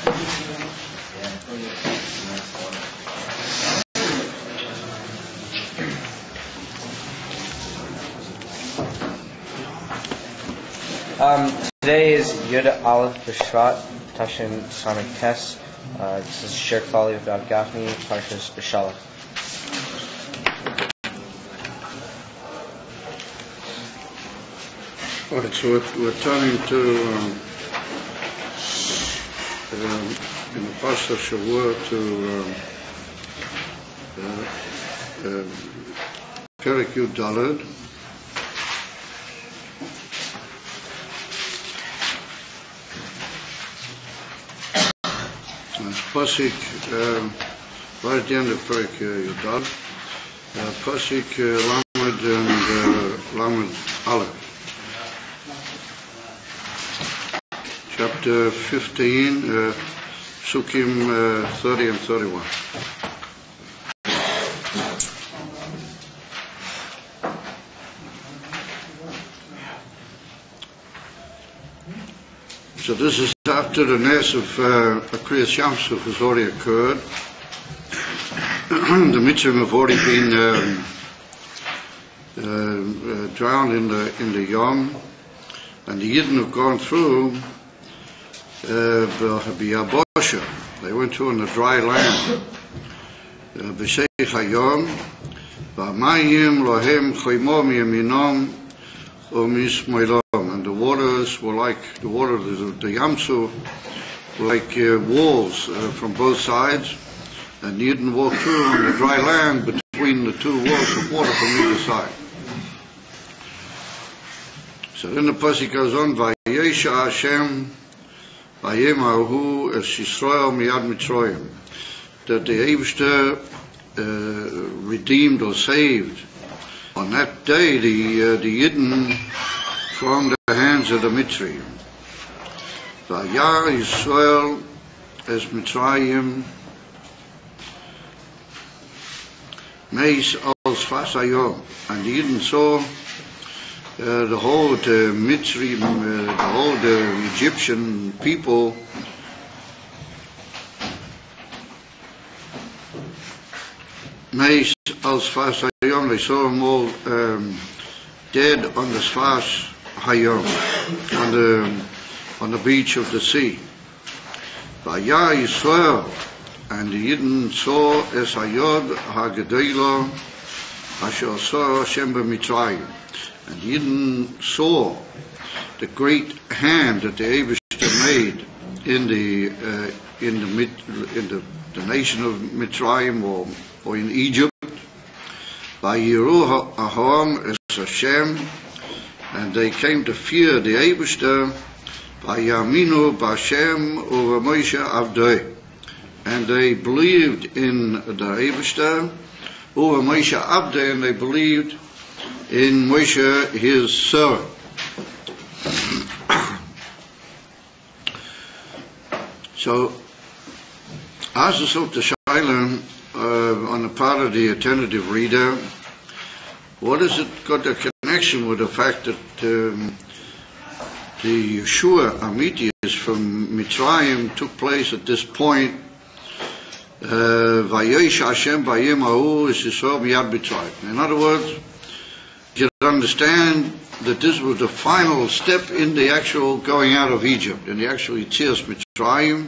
Today is Yud Aleph Shvat, Tashin Sonic Test. This is shared folly of Dr. Gafni, Parshas BeShalach. Alright, so we're turning to in the past of Shavuot to Perek Yud Daled. Pasuk right at the end of Perek Yud Daled, Pasuk Lamed and Lamed Aleph. Chapter 15, Psukim 30 and 31. So this is after the Nes of Kriyas Yamsuf has already occurred. The Mitzvah have already been drowned in the Yom, and the Yidden have gone through B'Yabosha. They went through in the dry land. B'Shei Chayom, V'Amayim Lohem Chaymo Miyaminam U'Mismoilom. And the waters were like the water of the Yamsu, like walls from both sides, and you didn't walk through on the dry land between the two walls of water from either side. So then the pasuk goes on, Vayesha Hashem Vayemahu es Yisrael miyad Mitzrayim, that the Eibishter redeemed or saved on that day the Yidden from the hands of the Mitzrayim. Vayar Yisrael es Mitzrayim meis al Shvat hayom, and the Yidden saw the whole Mitzrayim, the whole Egyptian people meis al Shvat hayom. They saw them all dead on the Shvat hayom, on the beach of the sea. Vayar Yisrael, and the Yidden saw es hayod hagedela asher saw Hashem b'Mitzrayim, and the Yidden saw the great hand that the Eibishter made in the nation of Mitzrayim or in Egypt. Vayiru ha'am es Hashem, and they came to fear the Eibishter. Vayaminu b'Hashem u'v'Moshe avdei, and they believed in the Eibishter, u'v'Moshe avdei, and they believed in Moshe, his servant. So, as a sort of shaila on the part of the attentive reader, what has it got a connection with the fact that the Yeshua Amitius from Mitzrayim took place at this point? Vayesh Hashem Vayemahu es Yisrael miyad Mitzrayim. In other words, you understand that this was the final step in the actual going out of Egypt, in the actual Yetzias Mitzrayim,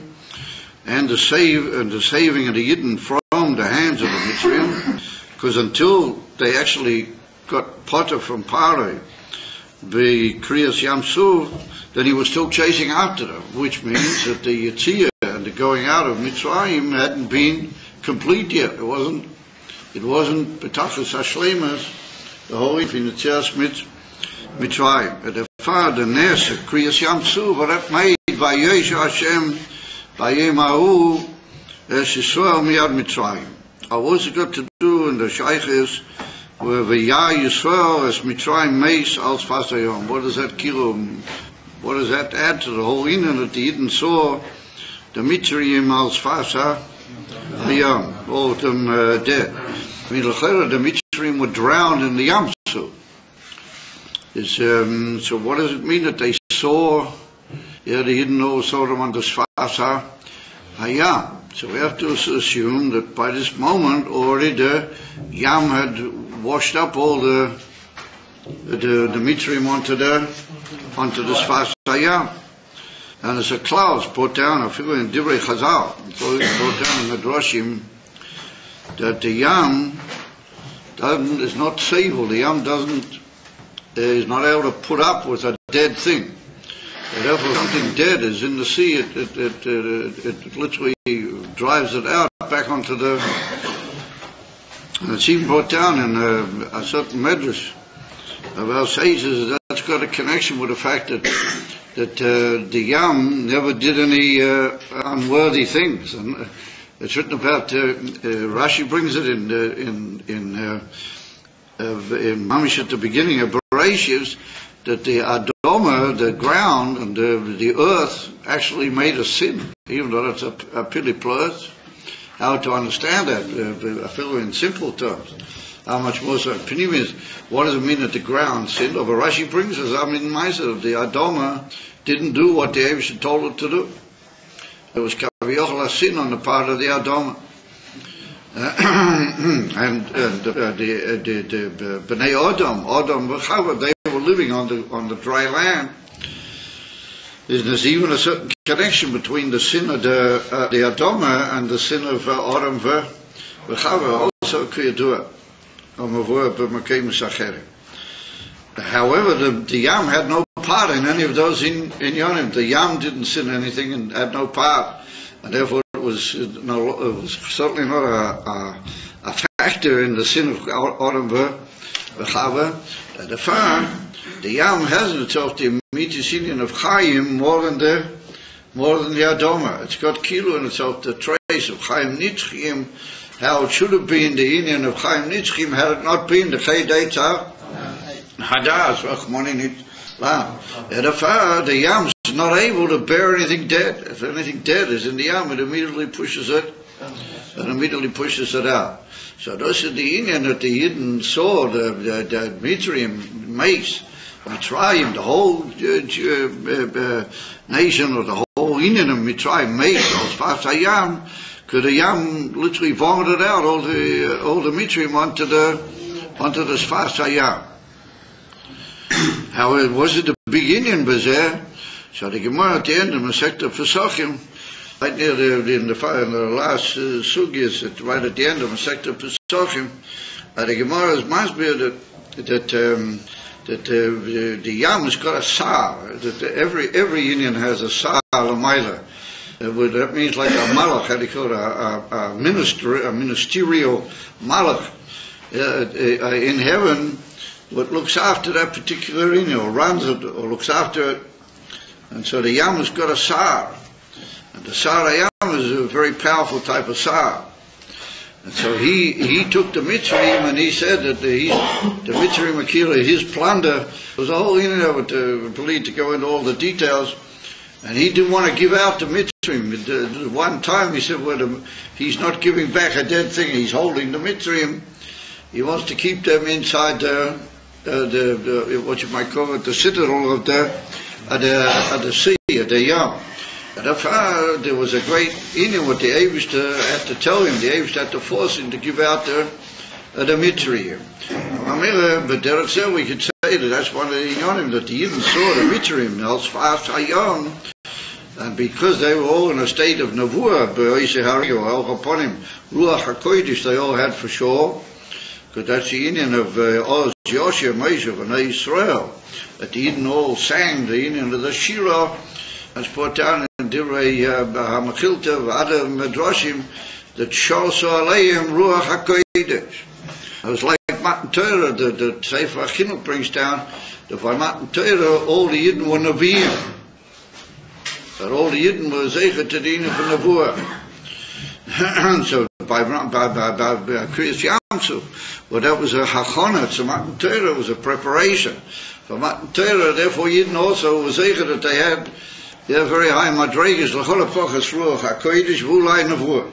and the saving of the Yidden from the hands of the Mitzrayim, because until they actually got Potter from Pare, the Kriyas Yamsuf, then he was still chasing after them, which means that the Yetzirah and the going out of Mitzrayim hadn't been complete yet. It wasn't Betachas Hashlemas, the whole in Yetzias Mitzrayim. And the father Nes of Kriyas Yamsuf, that made Vayesh Hashem Vayemahu es Yisrael miyad Mitzrayim. What's it got to do in the Shaykhis where Vayar Yisrael es Mitzrayim meis al Shvat hayom? What does that add to the whole inyan that the Yidden saw the Mitzrayim al Shvat hayom, all of them dead? I mean, the Mitzrayim were drowned in the Yamsu. So what does it mean that they saw? Yeah, the Yidden all saw them on the Shvat Hayam. So we have to assume that by this moment already the Yam had washed up all the Mitrim onto the Shvat Hayam. And there's a clause brought down, I figure in Divrei Chazal, brought down in the Droshim, that the Yam is not savable. The Yam is not able to put up with a dead thing. Therefore, something dead is in the sea. It literally drives it out back onto the. And it's even brought down in a certain medrash of our sages. That's got a connection with the fact that the Yam never did any unworthy things. And it's written about. Rashi brings it in Mamish at the beginning of Bereshit, that the Adoma, the ground, and the earth actually made a sin, even though it's a pilip earth. How to understand that? I feel in simple terms. How much more so? Pnimis, what does it mean that the ground sinned? Or Rashi brings us, Meiser, the Adoma didn't do what the Eibush told it to do. There was Kaviochel a sin on the part of the Adoma. And the Bnei Adam v'Chava, they were living on the dry land. There's even a certain connection between the sin of the Adama and the sin of Adam v'Chava. Also, Kriyadua, however, the Yam had no part in any of those in Yonim. The Yam didn't sin anything and had no part, and therefore it was certainly not a factor in the sin of Adam v'Chava. The Yam has in itself the immediate union of Chaim more than the Adoma. It's got Kilu in itself, the trace of Chaim Nitzchim, how it should have been the union of Chaim Nitzchim had it not been the Chei Deitzah Hadas Rachmoni Nitzchim. The Yam is not able to bear anything dead. If anything dead is in the Yam, it immediately pushes it out. So this is the union that the Yidden saw, the Mitzrayim mace, Mitzrayim, the whole nation, or the whole union of Mitzrayim mace, Shvat Hayam, because the Yam literally vomited out all the Mitzrayim onto the Shvat Hayam. However, was it the big union Bazeh? So the Gemara at the end of Masechta Pesachim, right near in the last sugyas, right at the end of Masechta Pesachim, the Gemara is masbir that the Yam has got a sar. That every union has a sar l'mayla. That means like a malach, how do you call it? A ministerial malach in heaven. What looks after that particular union, or runs it, or looks after it. And so the Yam has got a sar. And the Sar Hayam is a very powerful type of Sar. And so he took the Mitzrayim and he said that the Mitzrayim Akira, his plunder, was a whole union of it, to go into all the details. And he didn't want to give out the Mitzrayim. One time he said, he's not giving back a dead thing, he's holding the Mitzrayim. He wants to keep them inside the what you might call it, the citadel of the sea, the Yam. And there was a great union with the Eibush had to tell him, the Eibush had to force him to give out the Mitzrayim. But there said we could say that's one of the Yonim, that the Yidden saw the Mitzrayim, the Shvat Hayam, and because they were all in a state of Nevuah, upon him, Ruach HaKodesh, they all had for sure, because that's the union of Oz, Joshua, Moshe, and Israel, that the Yidden all sang the union of the Shirah. It's brought down in Divrei HaMechilta v'Adam Medrashim that Shoso Aleim Ruach HaKodesh. It was like Matan Torah, the Sefer HaChinuch brings down that by Matan Torah all the Yidden were Nevi'im. That all the Yidden were Zeichet Tadina for Nevuah. So by Kriyas Yamsuf, well, that was a Hachonah, so Matan Torah was a preparation. For Matan Torah, therefore Yidden also was Zeichet that they had very high madregas, l'chol ha'pochas ruach ha'kodesh v'ulai nevuah.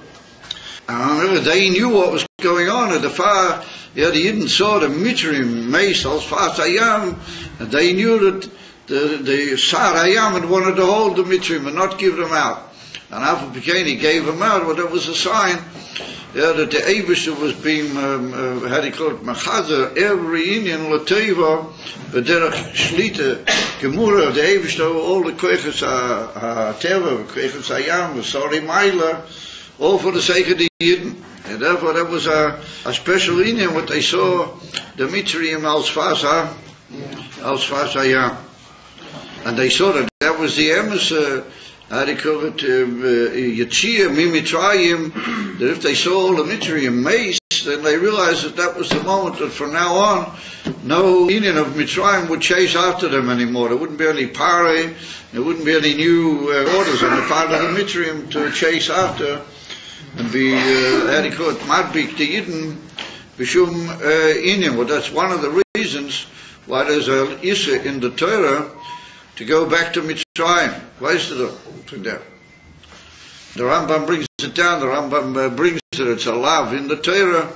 Remember, they knew what was going on at the far. The Yidden saw the Mitzrayim mace al Shvat Hayam, and they knew that the Sar Hayam had wanted to hold the Mitzrayim and not give them out. And Alpha Pecan, he gave him out, but that was a sign that the Eibishter was being, how do you call it, Machazer, every Indian, Lateva, B'derech Shlita, Gemura, the Eibishter, all the Koiches HaTeva, Koiches HaYam, Sorry Meila, all for the sake of the Yidden. And therefore that was a special Indian, what they saw, the Mitzrayim al Shvat HaYam. And they saw that was the emes, how do you call it, Yetziah Mimitrayim, that if they saw all the Mitzrayim mace, then they realized that was the moment that from now on, no Indian of Mitzrayim would chase after them anymore. There wouldn't be any pare, there wouldn't be any new orders on the part of the Mitzrayim to chase after and be, how do you call it, Madbik, the Yidden, Bishum Indian. Well, that's one of the reasons why there's a Issa in the Torah to go back to Mitzrayim. Weißt du doch? The Rambam brings it down, the Rambam brings it, it's a lav in the Torah,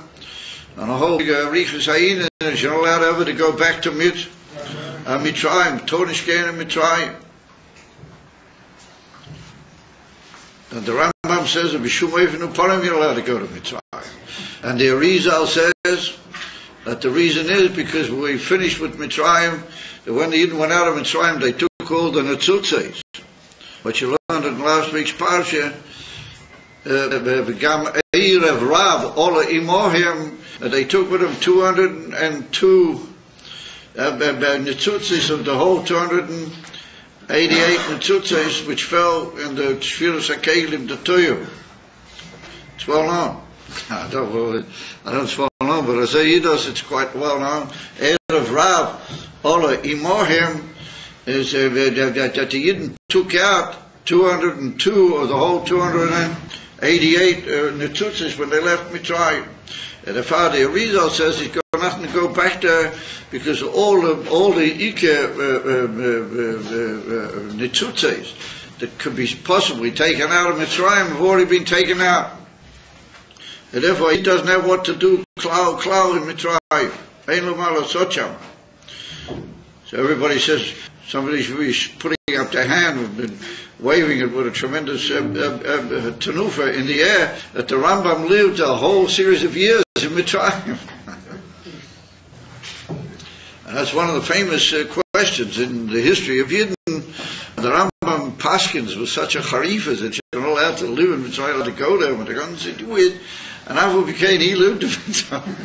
and a whole Riches Hayin, and you're not allowed ever to go back to Mitzrayim, Tonishkein and Mitzrayim. And the Rambam says, B'shum Eifenu Parim, you're allowed to go to Mitzrayim. And the Arizal says that the reason is because we finished with Mitzrayim, that when the Yidden went out of Mitzrayim, they took all the Netzutzes. What you learned in last week's Parsha, V'gam Eirav Rav, Ola Imohim, they took with them 202 Netzutzes of the whole 288 Netzutzes, which fell in the Shviras HaKelim, the Toyu. It's well known. I don't know it's well known, but as he does, it's quite well known. Eirav Rav, Ola Imohim, is that the Yidden took out 202 of the whole 288 Netzutzes when they left Mitzrayim. And the father Arizal says he's got nothing to go back there because all the Ike Netzutzes that could be possibly taken out of Mitzrayim have already been taken out. And therefore he doesn't have what to do, Klau in Mitzrayim. Ein lo ma lasot sham. So everybody says, somebody should be putting up their hand and waving it with a tremendous tenufa in the air, that the Rambam lived a whole series of years in Mitzrayim. And that's one of the famous questions in the history of Yidden. The Rambam Paskins was such a harifas that you're not allowed to live in Mitzrayim, to go there, but they couldn't say do it. And Avu became, he lived in Mitzrayim.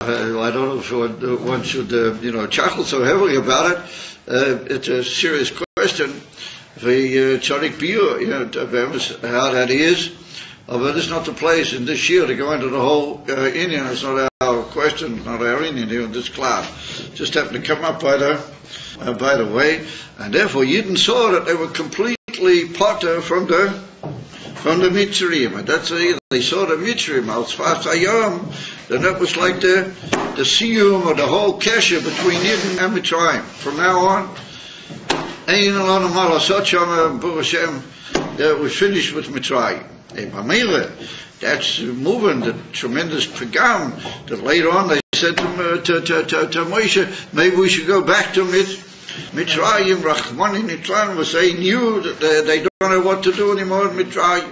I don't know if one should, chuckle so heavily about it. It's a serious question. The Tzadik Biur, how that is. But it's not the place in this year to go into the whole Indian. It's not our question, it's not our Indian here in this class. Just happened to come up by the way. And therefore Yidden saw that they were completely potter from the Mitzrayim. And that's they saw the Mitzrayim, al Shvat HaYam. Then that was like the siyum or the whole kesher between Yidden and Mitzrayim. From now on, Ein alonu ma lasot sham, Baruch Hashem, that we finished with Mitzrayim. That's moving the tremendous pagam that later on they said to Moshe, maybe we should go back to Mitzrayim. Rachmani Nitlan was they knew that they don't know what to do anymore in Mitzrayim.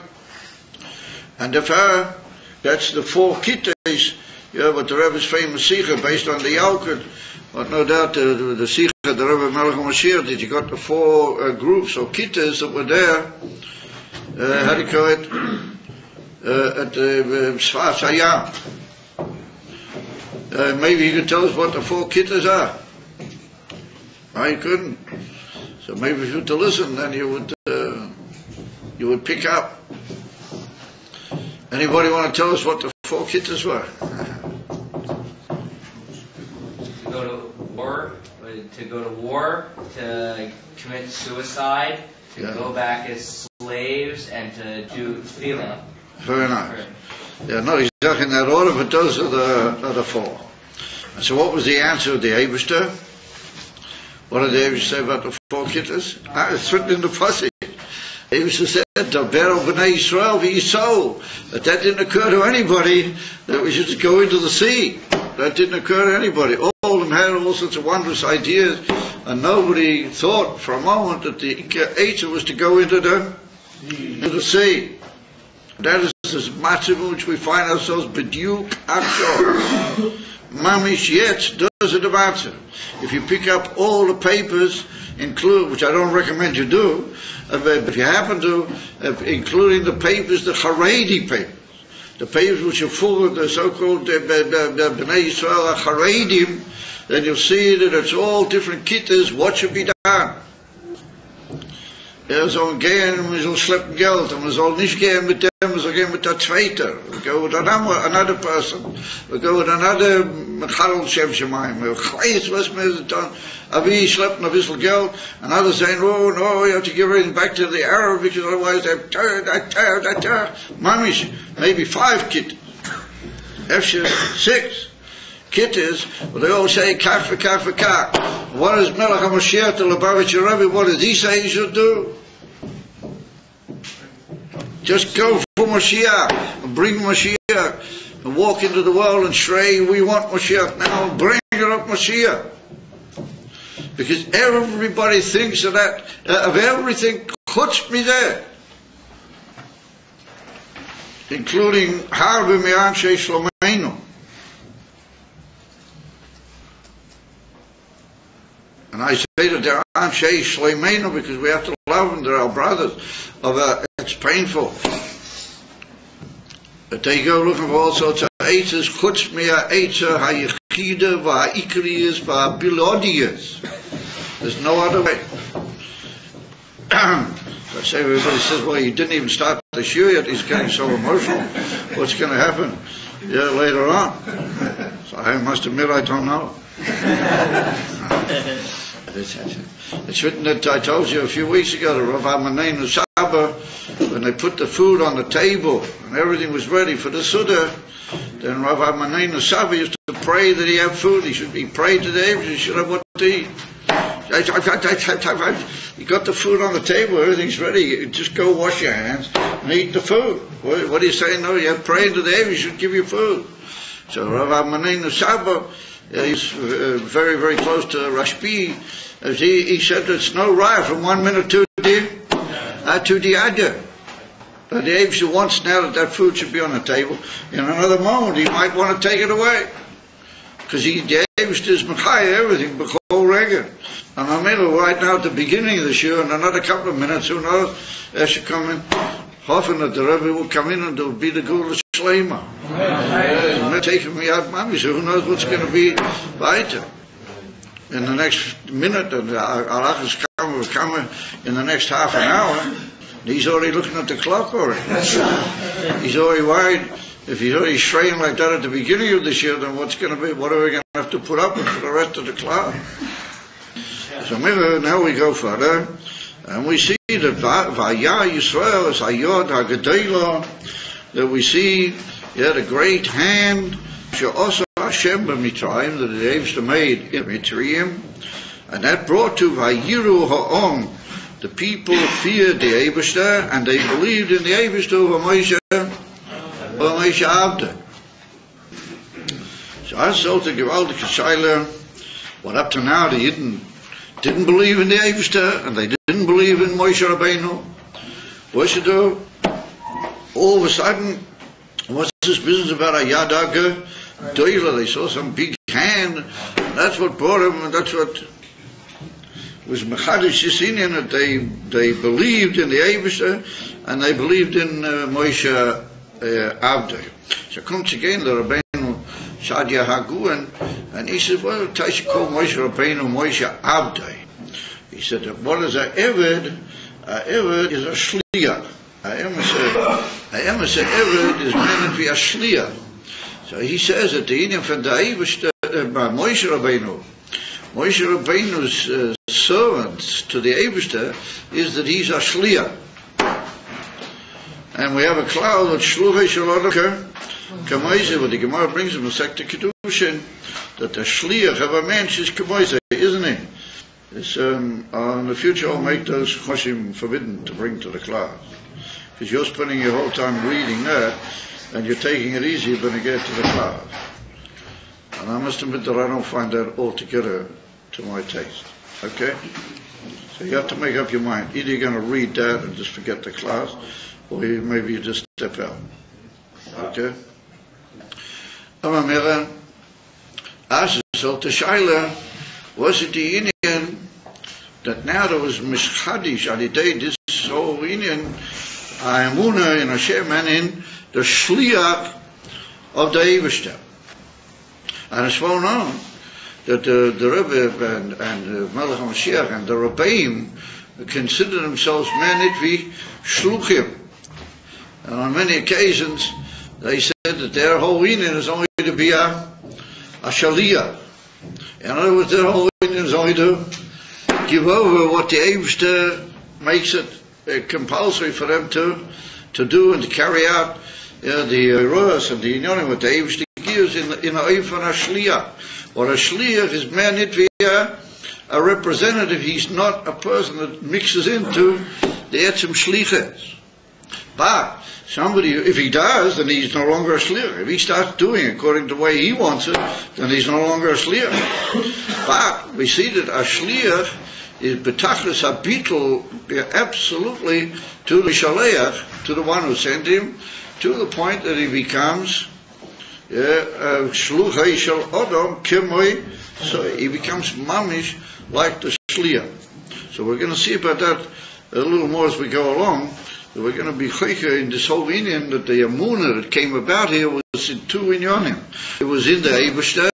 And that's the 4 kittés, but the Rebbe's famous Sikha based on the Yalkut, but no doubt the Sikha, the Rebbe Melech HaMashiach, that you got the 4 groups or kittés that were there, how do you call it, at Shvat HaYam. Maybe you could tell us what the 4 kittés are. I couldn't. So maybe if you were to listen, then you would pick up. Anybody want to tell us what the 4 kittés were? To go to war, to commit suicide, to go back as slaves, and to do tefillah. Very nice. Yeah, not exactly in that order, but those are the 4. And so what was the answer of the Eibishter? What did the Eibishter say about the 4 kittés? It's written in the Pasuk. The Eibishter said, Daber b'nei Yisrael v'yisou, that didn't occur to anybody that we should just go into the sea. That didn't occur to anybody. All of them had all sorts of wondrous ideas, and nobody thought for a moment that the Eitzah was to go into the sea. That is this massive in which we find ourselves b'diuk achshor. Mamish yet does it about it. If you pick up all the papers, which I don't recommend you do, but if you happen to, including the papers, the Haredi papers, the papers which are full of the so-called Bnei Yisrael Haredim, then you'll see that it's all different kittas, what should be done. Soll gehen, man soll schleppen Geld, und man soll nicht gehen mit dem, man soll gehen mit der Zweiter. We go with another person. We go with another Mechalel Shem Shemaim. Ich weiß, was man done. Avi schleppen ein bisschen Geld, and others saying, oh no, you have to give everything back to the Arab, because otherwise they tear. Mamish, maybe 5 kit. Efshe 6 kittas, but they all say kach for kach for kach. What does Melech HaMashiach, the Lubavitcher Rebbe, what does he say you should do? Just go for Mashiach, and bring Mashiach, and walk into the world and say, we want Mashiach now, bring it up Mashiach. Because everybody thinks of that, of everything, chutz me there. Including Harbe Me'anshei Shlomeinu. And I say that they're Anshe Shleimenu because we have to love them, they're our brothers. It's painful. But they go looking for all sorts of eitzes, chutz mea eitzah ha'yechida va'ikriyas va'bilodiyas. There's no other way. I say everybody says, well, he didn't even start the shiur yet, he's getting so emotional. What's going to happen? Yeah, later on. So I must admit I don't know. It's written that I told you a few weeks ago, the Rav Amanenu Saba, when they put the food on the table and everything was ready for the Suda, then Rav Amanenu Saba used to pray that he have food. He should be prayed to the Eibush, he should have what to eat. You got the food on the table, everything's ready, you just go wash your hands and eat the food. What are you saying? No, you have prayed to the Eibush, he should give you food. So Rav Amanenu Saba, he's very, very close to Rashbi. As he said, it's no right from 1 minute to the other. But the Eibush wants now that food should be on the table. In another moment, he might want to take it away. Because the Eibush is Mechaya, everything, B'chol Rega. And I'm right now at the beginning of the shiur, in another couple of minutes, who knows, there should come in. Often that the Rebbe will come in and there will be the Gula Shleima. Taking me out, Mami, so who knows what's going to be weiter. In the next minute, and Allah is coming in the next half an hour, he's already looking at the clock already. He's already worried. If he's already shraying like that at the beginning of this year, then what's going to be? What are we going to have to put up with for the rest of the clock? So now we go further, and we see that Vaya Yisrael is Hayod HaGedela, that we see, the great hand, She'osa Hashem b'Mitzrayim, that the Eibush made in Mitzrayim, and that brought to Vayiru Ha'om, the people feared the Eibush, and they believed in the Eibush Moshe Abda. So I saw the gewaltige Shaila, what up to now they didn't believe in the Eibush, and they didn't believe in Moshe Rabbeinu. What should do? All of a sudden, what's this business about a Yadaga Doila? They saw some big hand. That's what brought him, and that's what was Mechadish Yisinian, that they believed in the Eibush, and they believed in Moshe Abdei. So comes again the Rabbeinu Shadia Haguan, and he says, well, I should call Moshe Rabbeinu Moshe Abdei. He said, what is a Eved? A Eved is a Shliach. I am say Eved is meant to be a Shliach. So he says that the Indian from the Eibush by Moshe Rabbeinu's servant to the Eibush is that he's a Shliach. And we have a cloud that Shluchei Shalodaka Kamoise, what the Gemara brings in the Sekta Kedushin, that the Shliach of a man is Kamoise, isn't he? It's, in the future I'll make those choshim forbidden to bring to the class. Because you're spending your whole time reading that, and you're taking it easy when you get to the class. And I must admit that I don't find that altogether to my taste. Okay? So you have to make up your mind. Either you're going to read that and just forget the class, or maybe you just step out. Okay? Aber as so the Shaila was it the Indian that now there was Mishchadish Alidei, this whole Indian Aemuna in Hashem and in the Shliach of the Eivishter. And it's well known that the Rebbe and Melech HaMashiach and the Rebbeim consider themselves Menitvi Shluchim. And on many occasions they said that their whole Indian is only to be a Shaliyah. In other words, their whole Indian is only to give over what the Eivishter makes it compulsory for them to do and to carry out the Ruas and the Inyonim, what the Eivishter gives in the Eifan HaShliyah. Or a Shliyah is Menitvi a representative. He's not a person that mixes into the Etzem Shliches. But somebody, if he does, then he's no longer a shliach. If he starts doing according to the way he wants it, then he's no longer a shliach. But we see that a shliach is betachlis habitul absolutely to the shaleach, to the one who sent him, to the point that he becomes shluchai shel odom kemoi, so he becomes mamish like the shliach. So we're going to see about that a little more as we go along. We're going to be chayka in this whole Inyan that the Amunah that came about here was in two Inyanim. It was in the Eivishter,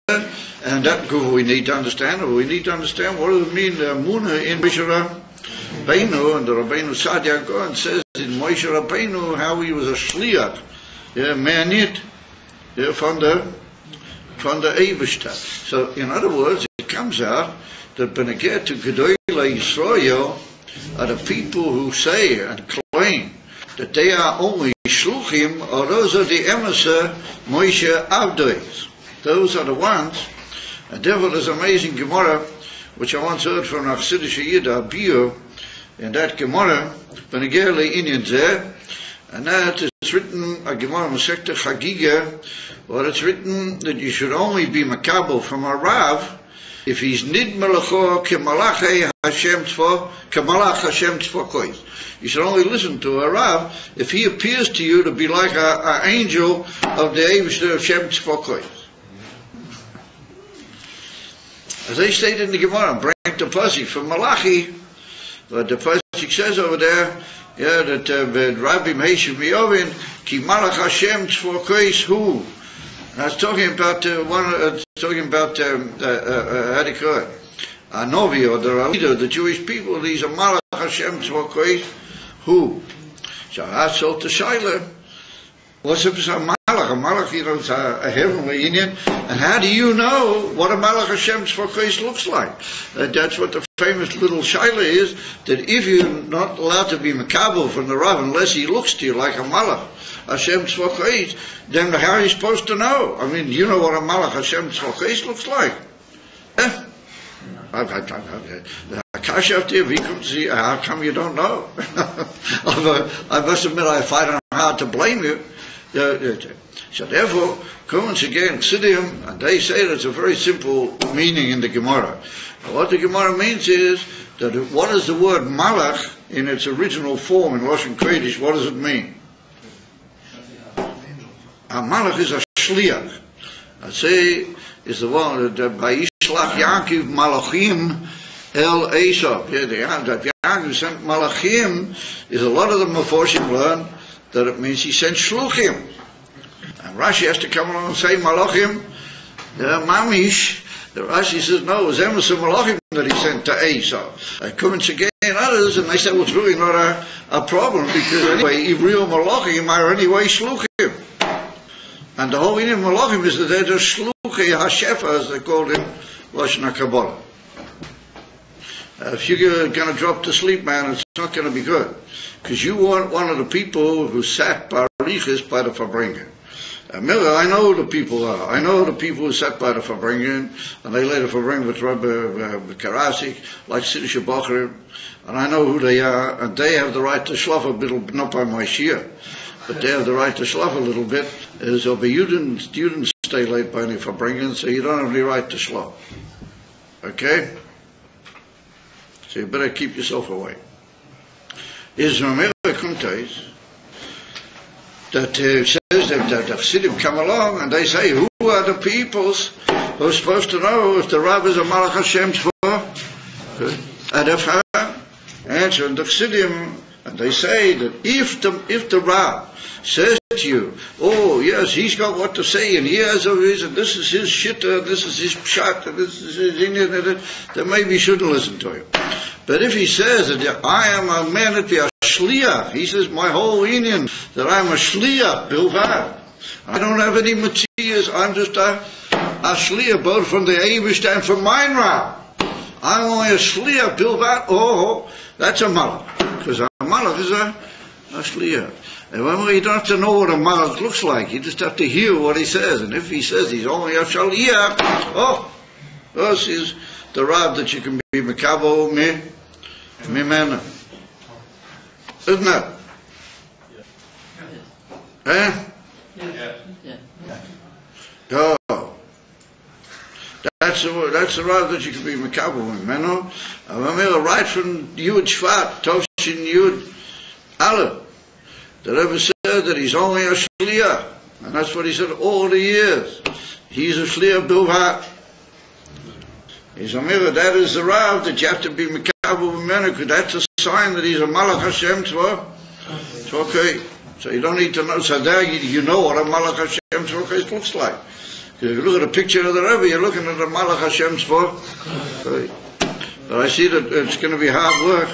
and that we need to understand. We need to understand what does it mean, the Amunah in Moshe Rabbeinu, and the Rabbeinu Sadia goes and says in Moshe Rabbeinu how he was a shliach, manit, from the Eivishter. So in other words, it comes out that Beneged to Gedolei Yisrael are the people who say and claim that they are only shluchim, or those are the emissar Moshe Avdois. Those are the ones. And therefore there's an amazing Gemara which I once heard from a Chassidish Yid Abiyah, in that Gemara Beneged Inyan Zeh, and that is written a Gemara Masechta Chagiga, where it's written that you should only be makabel from a Rav if he's nid melacho kemalach Hashem tzvah kemalach Hashem tzvakois. You should only listen to a Rav if he appears to you to be like an angel of the Eivishter Hashem tzvakois. As they stated in the Gemara, bring the Pasuk from Malachi, but the Pasuk says over there, that Rabbi Meishav Miyovin ki malach Hashem tzvakois hu. That's talking about talking about how do you call it? A Novi, or the leader of the Jewish people. These are Malach Hashem Tzvakois. Who? So that's all to Shaila. What's up with a Malach? A Malach, is a heavenly Indian. And how do you know what a Malach Hashem Tzvakois looks like? That's what the famous little Shaila is. That if you're not allowed to be makabel from the Rav unless he looks to you like a Malach Hashem Tzvakois, then how are you supposed to know? I mean, you know what a Malach Hashem Tzvakois looks like? Kasha up there, how come you don't know? I must admit, I find it hard to blame you. So therefore, Kumans again, Ksidim, and they say that's a very simple meaning in the Gemara. What the Gemara means is that what is the word Malach in its original form in Lashon Kodesh? What does it mean? A Malach is a shliach. I say is the one that by Yishlach Yaakov Malachim El Esav. That Yaakov sent Malachim is a lot of the Meforshim learn that it means he sent Shluchim. And Rashi has to come along and say Malachim, Mamish. The Rashi says no, it was Emerson Malachim that he sent to Esav. They come and again others, and they say, well, it's really not a problem, because anyway, real Malachim are anyway Shluchim. And the whole meaning of Malachim is that they're just Shluchei HaShefa, as they called in Lashon HaKabbalah. If you're going to drop to sleep, man, it's not going to be good. Because you weren't one of the people who sat Barichis by the Farbrengen. Miller, I know the people are. I know the people who sat by the Farbrengen, and they later Farbrengen with Rabbi Karasik, like Siddish Bacher, and I know who they are, and they have the right to schlaf a bit, not by my shir, but they have the right to schlaf a little bit. So, but you didn't stay late by any verbringen, so you don't have any right to slop. Okay? So you better keep yourself away. Is America contains that says that the Chassidim come along and they say, who are the peoples who are supposed to know if the Rav is a Malach Hashem's for? And if answer the Chassidim, and they say that if the Rav says to you, oh yes, he's got what to say, and he has a reason, this is his shitta, this is his pshat, and this is his Indian, then maybe you shouldn't listen to him. But if he says that I am a man at the shliach, he says my whole Indian, that I'm a shliach, bilvad. I don't have any materials, I'm just a shliach, both from the Eivish and from mine Rav. I'm only a shliach, bilvad. Oh, that's a malach, because a malach is a shliach. And you don't have to know what a malach looks like, you just have to hear what he says. And if he says he's only a shliach, this is the Rav that you can be mekabo mimena. Isn't that? Yeah. Oh. That's the Rav that you can be mekabo mimena. Right from Yud Shvat, Toshin Yud Aleph, that ever said that he's only a shliach, and that's what he said all the years. He's a shliach bilvat. He's a mirror. That is the Rav that you have to be mekabo mimena, because that's a sign that he's a Malach Hashem Tzvah. It's okay. So you don't need to know. So there you know what a Malach Hashem Tzvah looks like. If you look at a picture of the Rebbe, you're looking at a Malach Hashem Tzvah. Okay. But I see that it's going to be hard work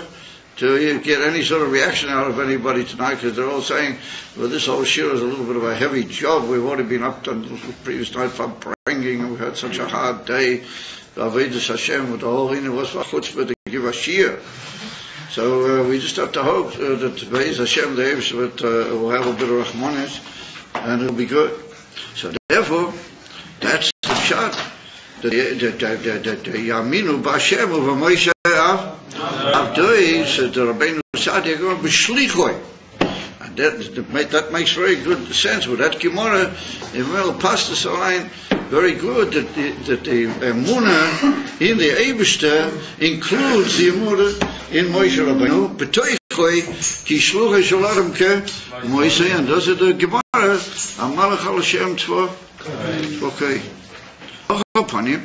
to get any sort of reaction out of anybody tonight, because they're all saying, well, this whole shir is a little bit of a heavy job. We've already been up to the previous night for praying, and we've had such a hard day. Avedus Hashem with the whole thing was for chutzpah to give a shir. So we just have to hope that Beis Hashem the Eivish will have a bit of rachmanis, and it'll be good. So therefore, that's the shot. That Yaminu B'Hashem over Moshe Avdoi said the Rabbeinu Sadi are going to be shlichoi. And that makes very good sense. With that Gemara, in Mel Pastus line, very good that the Emunah in the Eibishter includes the Emunah in Moshe Rabbeinu. B'toichoi ki shluchei shalarim ke Moshe, and those are the Gemara Amalach al Hashem Tzvah. Okay. Upon him.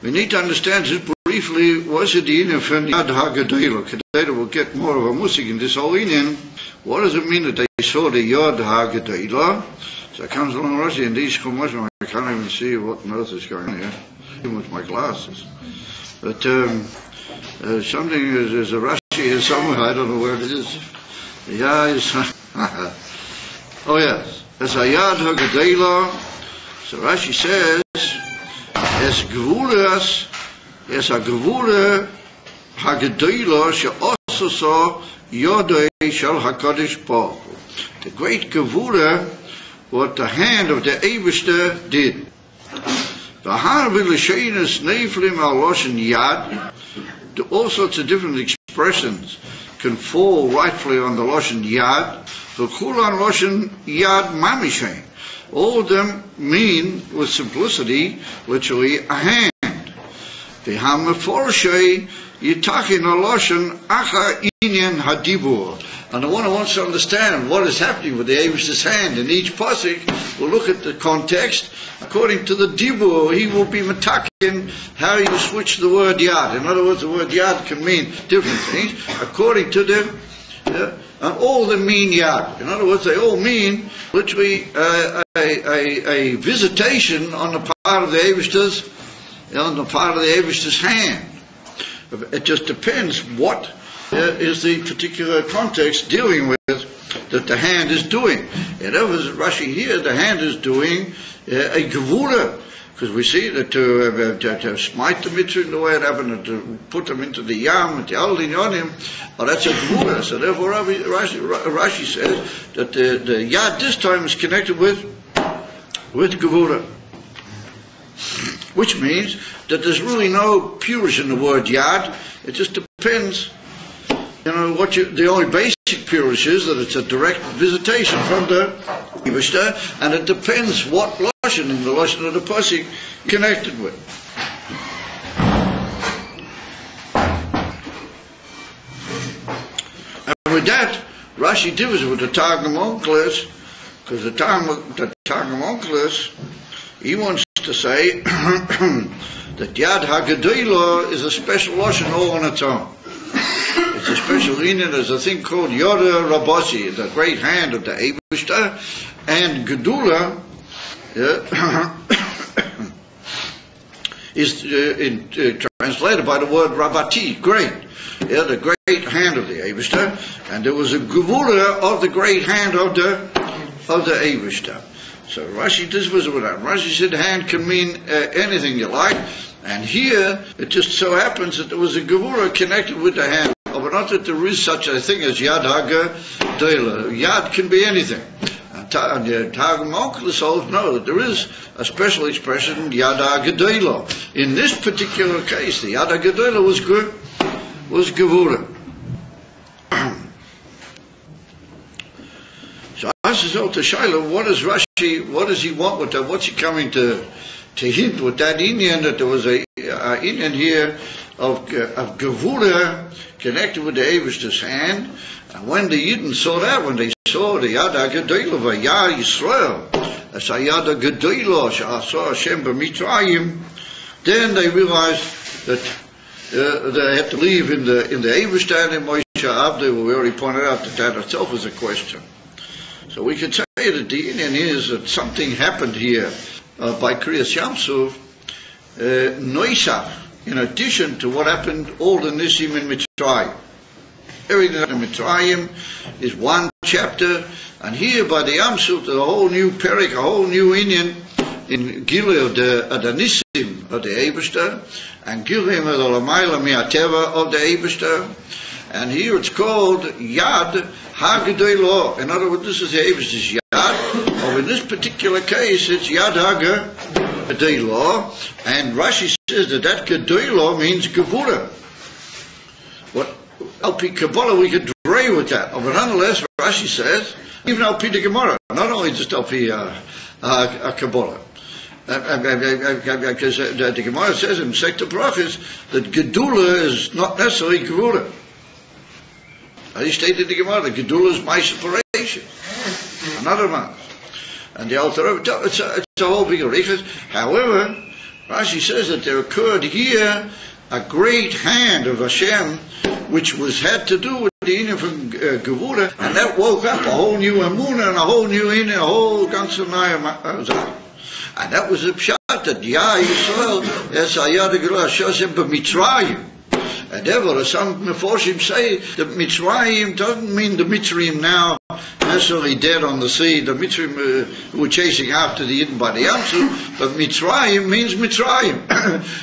We need to understand just briefly what's the inyan from Yad HaGedeilah. Kedeilah will get more of a musik in this whole inyan. What does it mean that they saw the Yad HaGedeilah? So it comes along Rashi in these chumash, I can't even see what on earth is going on here, even with my glasses. But something is a Rashi here somewhere, I don't know where it is. Yeah, oh yes, it's a Yad HaGedeilah. So Rashi says, es a gevura hagedeilah she'ososo yodei shel hakadosh baruch hu. The great gevura, what the hand of the Eibishter did. V'har v'lishenis neiflim al loshen yad. All sorts of different expressions can fall rightfully on the loshen yad. V'kulan loshen yad mamishein. All of them mean, with simplicity, literally a hand. V'hameforshei yitachin aloshen acha inyan hadibur. And the one who wants to understand what is happening with the Eibishter's hand in each pasuk will look at the context. According to the dibur, he will be metakin how you switch the word yad. In other words, the word yad can mean different things according to the and all the mean yad. In other words, they all mean literally a visitation on the part of the Eibishter's, on the part of the Eibishter's hand. It just depends what is the particular context dealing with that the hand is doing. In other words, Rashi here, the hand is doing a gevura. Because we see that to smite the mitzvah in the way it happened, and to put them into the yam, and the aldin on him, well, that's a gevura. So therefore Rashi says that the yad this time is connected with gevura. Which means that there's really no purish in the word yad. It just depends, what the only basis Pirush is that it's a direct visitation from the Eibishter, and it depends what Lashon in the Lashon of the Pasuk connected with. And with that, Rashi differs with the Targum Onkelos, because the Targum Onkelos, he wants to say that Yad HaGedolah is a special Lashon all on its own. It's a special union. There's a thing called Yoda Rabasi, the great hand of the Eibishter, and Gedula is translated by the word Rabati, great. The great hand of the Eibishter, and there was a Gevura of the great hand of the Eibishter. So Rashi disagrees with that. Rashi said hand can mean anything you like, and here it just so happens that there was a Gevura connected with the hand. But not that there is such a thing as Yad HaGedolah. Yad can be anything. And the Targum Onkelos holds no, that there is a special expression, Yad HaGedolah. In this particular case, the Yad HaGedolah was Gevura. So I asked to Shaila, what does he want with that? What's he coming to hint with that Indian, that there was a Indian here of Gevura connected with the Eibishter's hand? And when the Yidden saw that, when they saw the Yad HaGedolah v'Yah Yisrael, as a Yad HaGedolah she'asa Hashem b'Mitzrayim, then they realized that they had to leave in the Eibishter and in Moshe Avdei. We already pointed out that itself is a question. So we could say that the Indian is that something happened here by Kriyas Yamsuf, Noisach, in addition to what happened all the Nisim in Mitzrayim. Everything in Mitzrayim is one chapter, and here by the Yamsuf, there's a whole new Perik, a whole new Indian in Gilui of the Nisim of the Eibishter, and Gilui of the Lamayla Mi'ateva of the Eibishter, and here it's called Yad HaGedolah. In other words, this is the Eibishter's Yad, or in this particular case, it's Yad HaGedolah, and Rashi says that Gedolah means Gevura. What Al-Pi Kabbalah we could dray with that, but nonetheless, Rashi says, even Al-Pi the Gemara, not only just Al-Pi Kabbalah. Because the Gemara says in Sekta Brachas that Gedula is not necessarily Gevura. He stated in the Gemara that Gedula is my separation, another man. And the Alter Rebbe, it's a whole big arichas. However, Rashi says that there occurred here a great hand of Hashem, which had to do with the Indian from Gevura, and that woke up a whole new Emunah and a whole new Indian, a whole Gansanaya. And that was the pshat that Yah Yisrael es Hayad HaGedolah Hashem b'Mitzrayim. And therefore, some Meforshim say that Mitzrayim doesn't mean the Mitzrayim now necessarily dead on the sea, the Mitzrayim who were chasing after the Yidden by the Yamsuf, but Mitzrayim means Mitzrayim.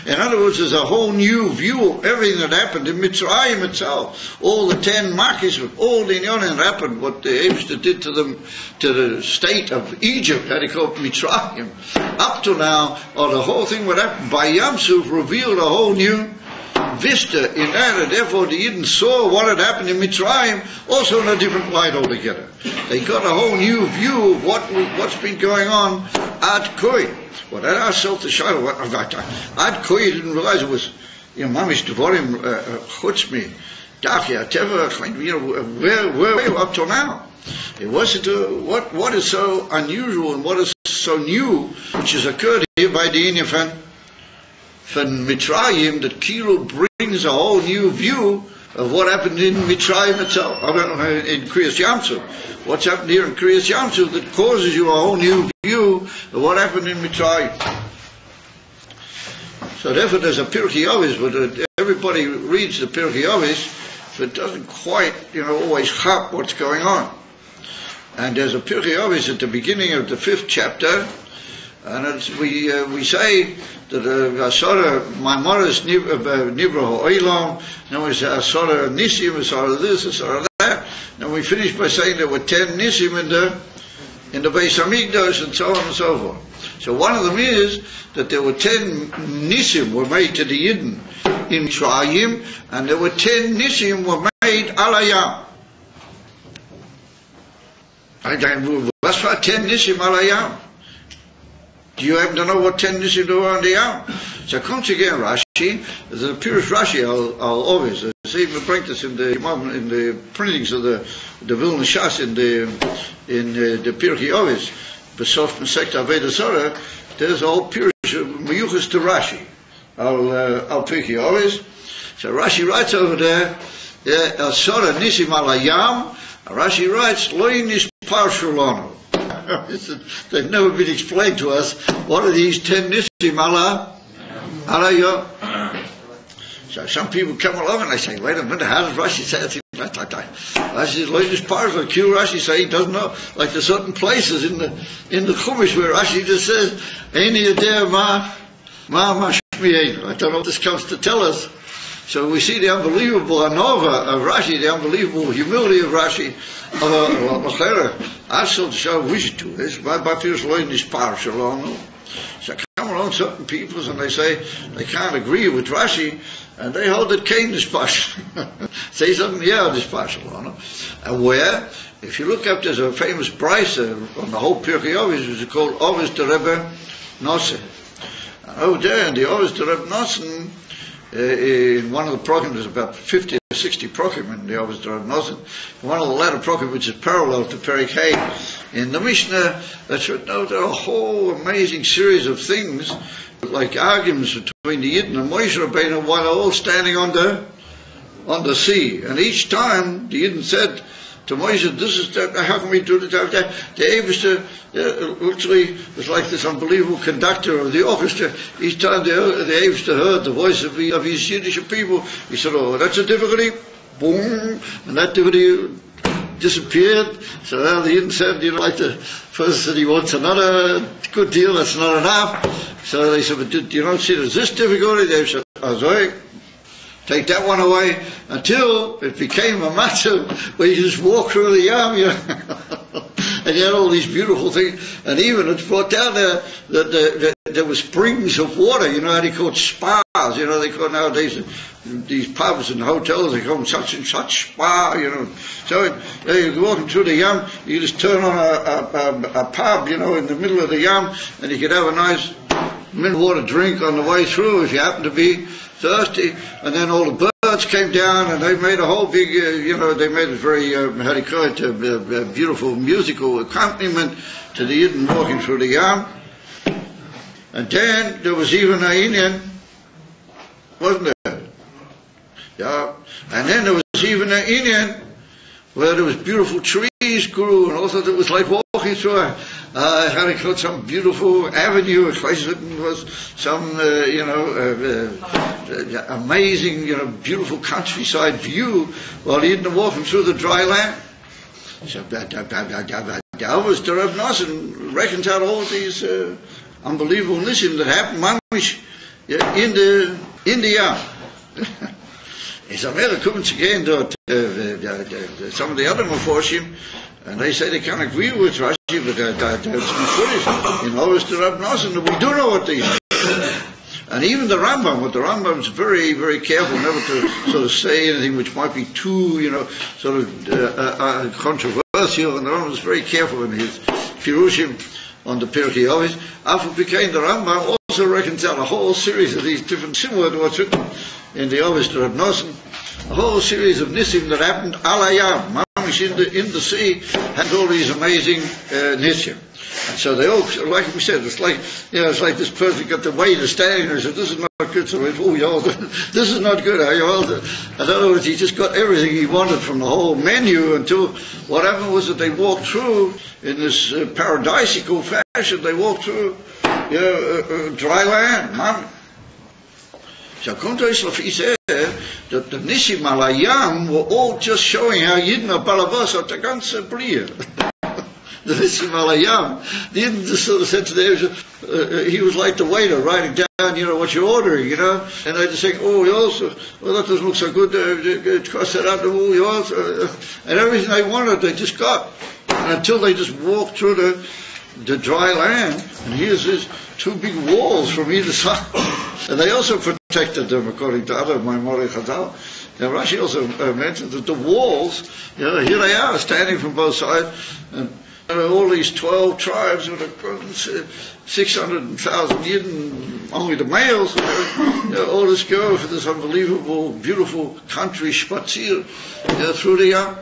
In other words, there's a whole new view of everything that happened in Mitzrayim itself. All the 10 Makis, all the Inyanim that happened, what the Eibishter did to them, to the state of Egypt, that he called Mitzrayim, up to now, or the whole thing what happened by Yamsuf revealed a whole new vista in that, and therefore the Yidden saw what had happened in Mitzrayim also in a different light altogether. They got a whole new view of what's been going on ad koi. Well, that ourselves to Shiloh, ad koi didn't realize it was, Mamish Devorim Chutzmi, Dachya, Teva, where up till now. It wasn't what is so unusual and what is so new, which has occurred here by the Indian from Mitzrayim, that Kilo brings a whole new view of what happened in Mitzrayim itself, in Kriyas Yamsuf. What's happened here in Kriyas Yamsuf that causes you a whole new view of what happened in Mitzrayim. So therefore there's a Pirkei Avos, but everybody reads the Pirkei Avos, but doesn't quite, always chap what's going on. And there's a Pirkei Avos at the beginning of the 5th chapter, and we say that Asara Maimoros Nivra Ha'olam, then we say Asara Nisim, Asara this, Asara that, and we finish by saying there were 10 Nisim in the Beis Hamikdash, and so on and so forth. So one of them is that there were 10 Nisim were made to the Yidden in Mitzrayim, and there were 10 Nisim were made Alayam. Was for 10 Nisim al Hayam? Do you happen to know what 10 Nisim do on the Yam? So come again, Rashi. There's a Pirush Rashi. I'll always see even bring this in the printings of the Vilna Shas in the Pirkei Ovis. Besof Mesekt Aveda Zorah. There's a whole Pirush Meyuchas to Rashi. Al Pirkei Ovis. So Rashi writes over there. El Zorah Nisim al Hayam. Rashi writes, Loi Nispar Shalonu. They've never been explained to us. What are these 10 Nisim ala Hayam? So some people come along and they say, wait a minute, how does Rashi say it like that? Rashi says, Loi Nispar Shalonu. Rashi say he doesn't know, like there's certain places in the Chumash where Rashi just says, Eini Yodea ma shmi'einu. I don't know what this comes to tell us. So we see the unbelievable anova of Rashi, the unbelievable humility of Rashi. Also, so we should do this. So come along certain peoples and they say they can't agree with Rashi, and they hold that Cain is partial. Say something, yeah, this partial. And where? If you look up, there's a famous price on the whole Pirkei Ovis, which is called Ovis de Rebbe Nosson. And over there in the Ovis de Rebbe Nosson, in one of the programs, there's about 50 or 60 prokim in the Ovis de Rebbe Nosson. One of the latter prokim, which is parallel to Perek Hay, in the Mishnah, that should know there are a whole amazing series of things, like arguments between the Yidden and Moshe Rabbeinu while they're all standing on the sea. And each time the Yidden said to Moshe, this is that, how can we do that? The Eibishter literally was like this unbelievable conductor of the orchestra. Each time the Eibishter heard the voice of his Yiddish people, he said, oh, that's a difficulty. Boom. And that difficulty disappeared. So now the Yidden said, like the first said he wants another good deal, that's not enough. So they said, but you don't see there's this difficulty? They said, Azoi, take that one away, until it became a matter where you just walk through the Yam, and you had all these beautiful things, and even it's brought down there that there were springs of water, how they call spas, they call nowadays these pubs and hotels, they call them such and such spa, So you're walking through the Yam, you just turn on a pub, in the middle of the Yam, and you could have a nice mineral water drink on the way through if you happen to be thirsty. And then all the birds came down and they made a whole big, they made a very, beautiful musical accompaniment to the Yidden walking through the Yam. And then there was even an Indian, wasn't there? Yeah. And then there was even an Indian where there was beautiful trees grew, and also it was like walking through some beautiful avenue. It was some, amazing, beautiful countryside view while he didn't walking through the dry land. So the Ovis de Rebbe Nosson reckons out all these unbelievable nisim that happened in the Yam. Is America coming again to some of the other Meforshim, and they say they can't agree with Rashi, but that's foolish. In Ovis de Rebbe Nosson, we do know what they say. And even the Rambam, but the Rambam is very, very careful never to sort of say anything which might be too, controversial, and the Rambam is very careful in his Pirushim on the Pirkei Ovis. After became the Rambam also reconciled a whole series of these different, similar to what's written in the Ovis de Rebbe Nosson, a whole series of nisim that happened al Hayam, mamish in the sea, had all these amazing nisim. And so they all, like we said, it's like this person got the waiter standing there and said, this is not good, so went, this is not good, in other words, he just got everything he wanted from the whole menu until what happened was that they walked through in this paradisical fashion, they walked through dry land, So Kunta Islafi said that the Nisim al Hayam were all just showing how Yidden are balavas are the ganze Bria. The Nisim al Hayam, the Yidden just sort of said to them, he was like the waiter writing down, what you're ordering, and they just saying, well, that doesn't look so good, it costs that out, and everything they wanted, they just got. And until they just walked through the dry land, and here's these two big walls from either side. And they also protected them, according to other Maimori Chazal. Now Rashi also mentions that the walls, here they are, standing from both sides, and all these 12 tribes with 600,000 Yidden, only the males, all this go for this unbelievable, beautiful country, Spazier, through the Yam.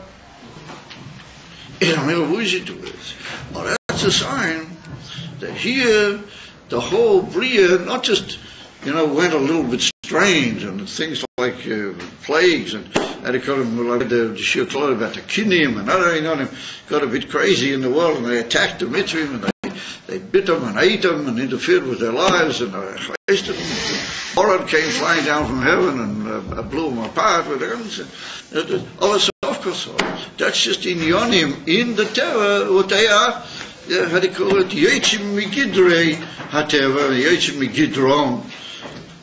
What is it to this? Well, that's a sign that here, the whole Bria, not just, went a little bit strange, and things like plagues, and they call them like the Shirklot about the Kinim, and other got a bit crazy in the world, and they attacked the Mitzvim, and they bit them and ate them and interfered with their lives, and they wasted them. Horror came flying down from heaven and blew them apart with their guns. All this, of course, that's just in Yonim, in the Teva, what they are, how they call it, Yechim Migidrei HaTeva, Yechim Migidron.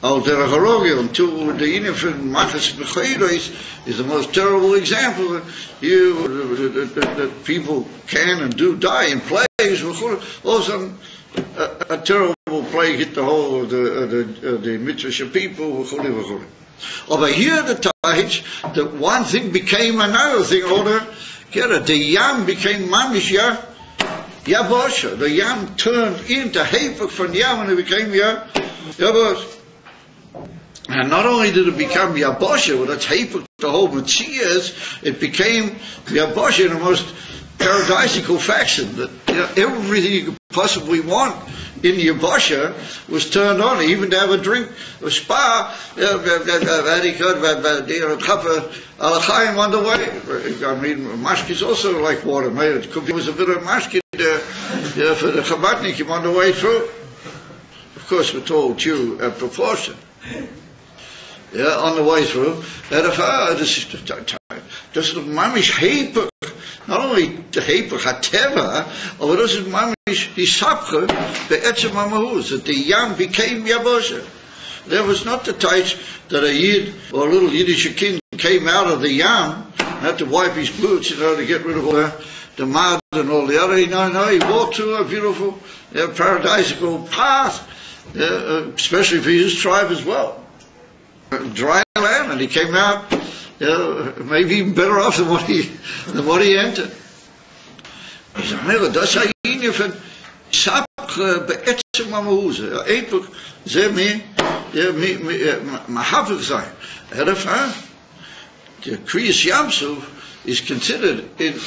Al derech harogel, until the inifin machas b'chayros is the most terrible example. That people can and do die in plagues. All of a sudden, a terrible plague hit the whole of the mitzvah people. Over here, the Taj, that one thing became another thing. The Yam became Mamishya Yabosha. The Yam turned into Hepech from Yam, and it became Yabosha. And not only did it become Yabosha, well, that's Hepech, the whole Metzias, it became Yabosha in the most paradisical fashion, that everything you could possibly want in Yabosha was turned on, even to have a drink, a spa, Al-Chaim on the way. I mean, mashke is also like water. It could be a bit of mashke for the Chabadnikim on the way through. Of course, we're told you a proportion. On the way through, this is the time. This is the mamish Hepech, not only the Hepech HaTeva, but this is mamish Hisapche be'etzem HaMahuz, that the Yam became Yabosha. There was not the type that a Yid or a little Yiddish king came out of the Yam and had to wipe his boots, to get rid of all the mud and all the other. No, he walked through a beautiful, paradisical path, especially for his tribe as well. Dry land, and he came out, maybe even better off than what he entered. He said, "Never does he even sapche be'etzem hamahuz. Hepech ze me mahafik sein. The Kriyas Yamsuf is considered in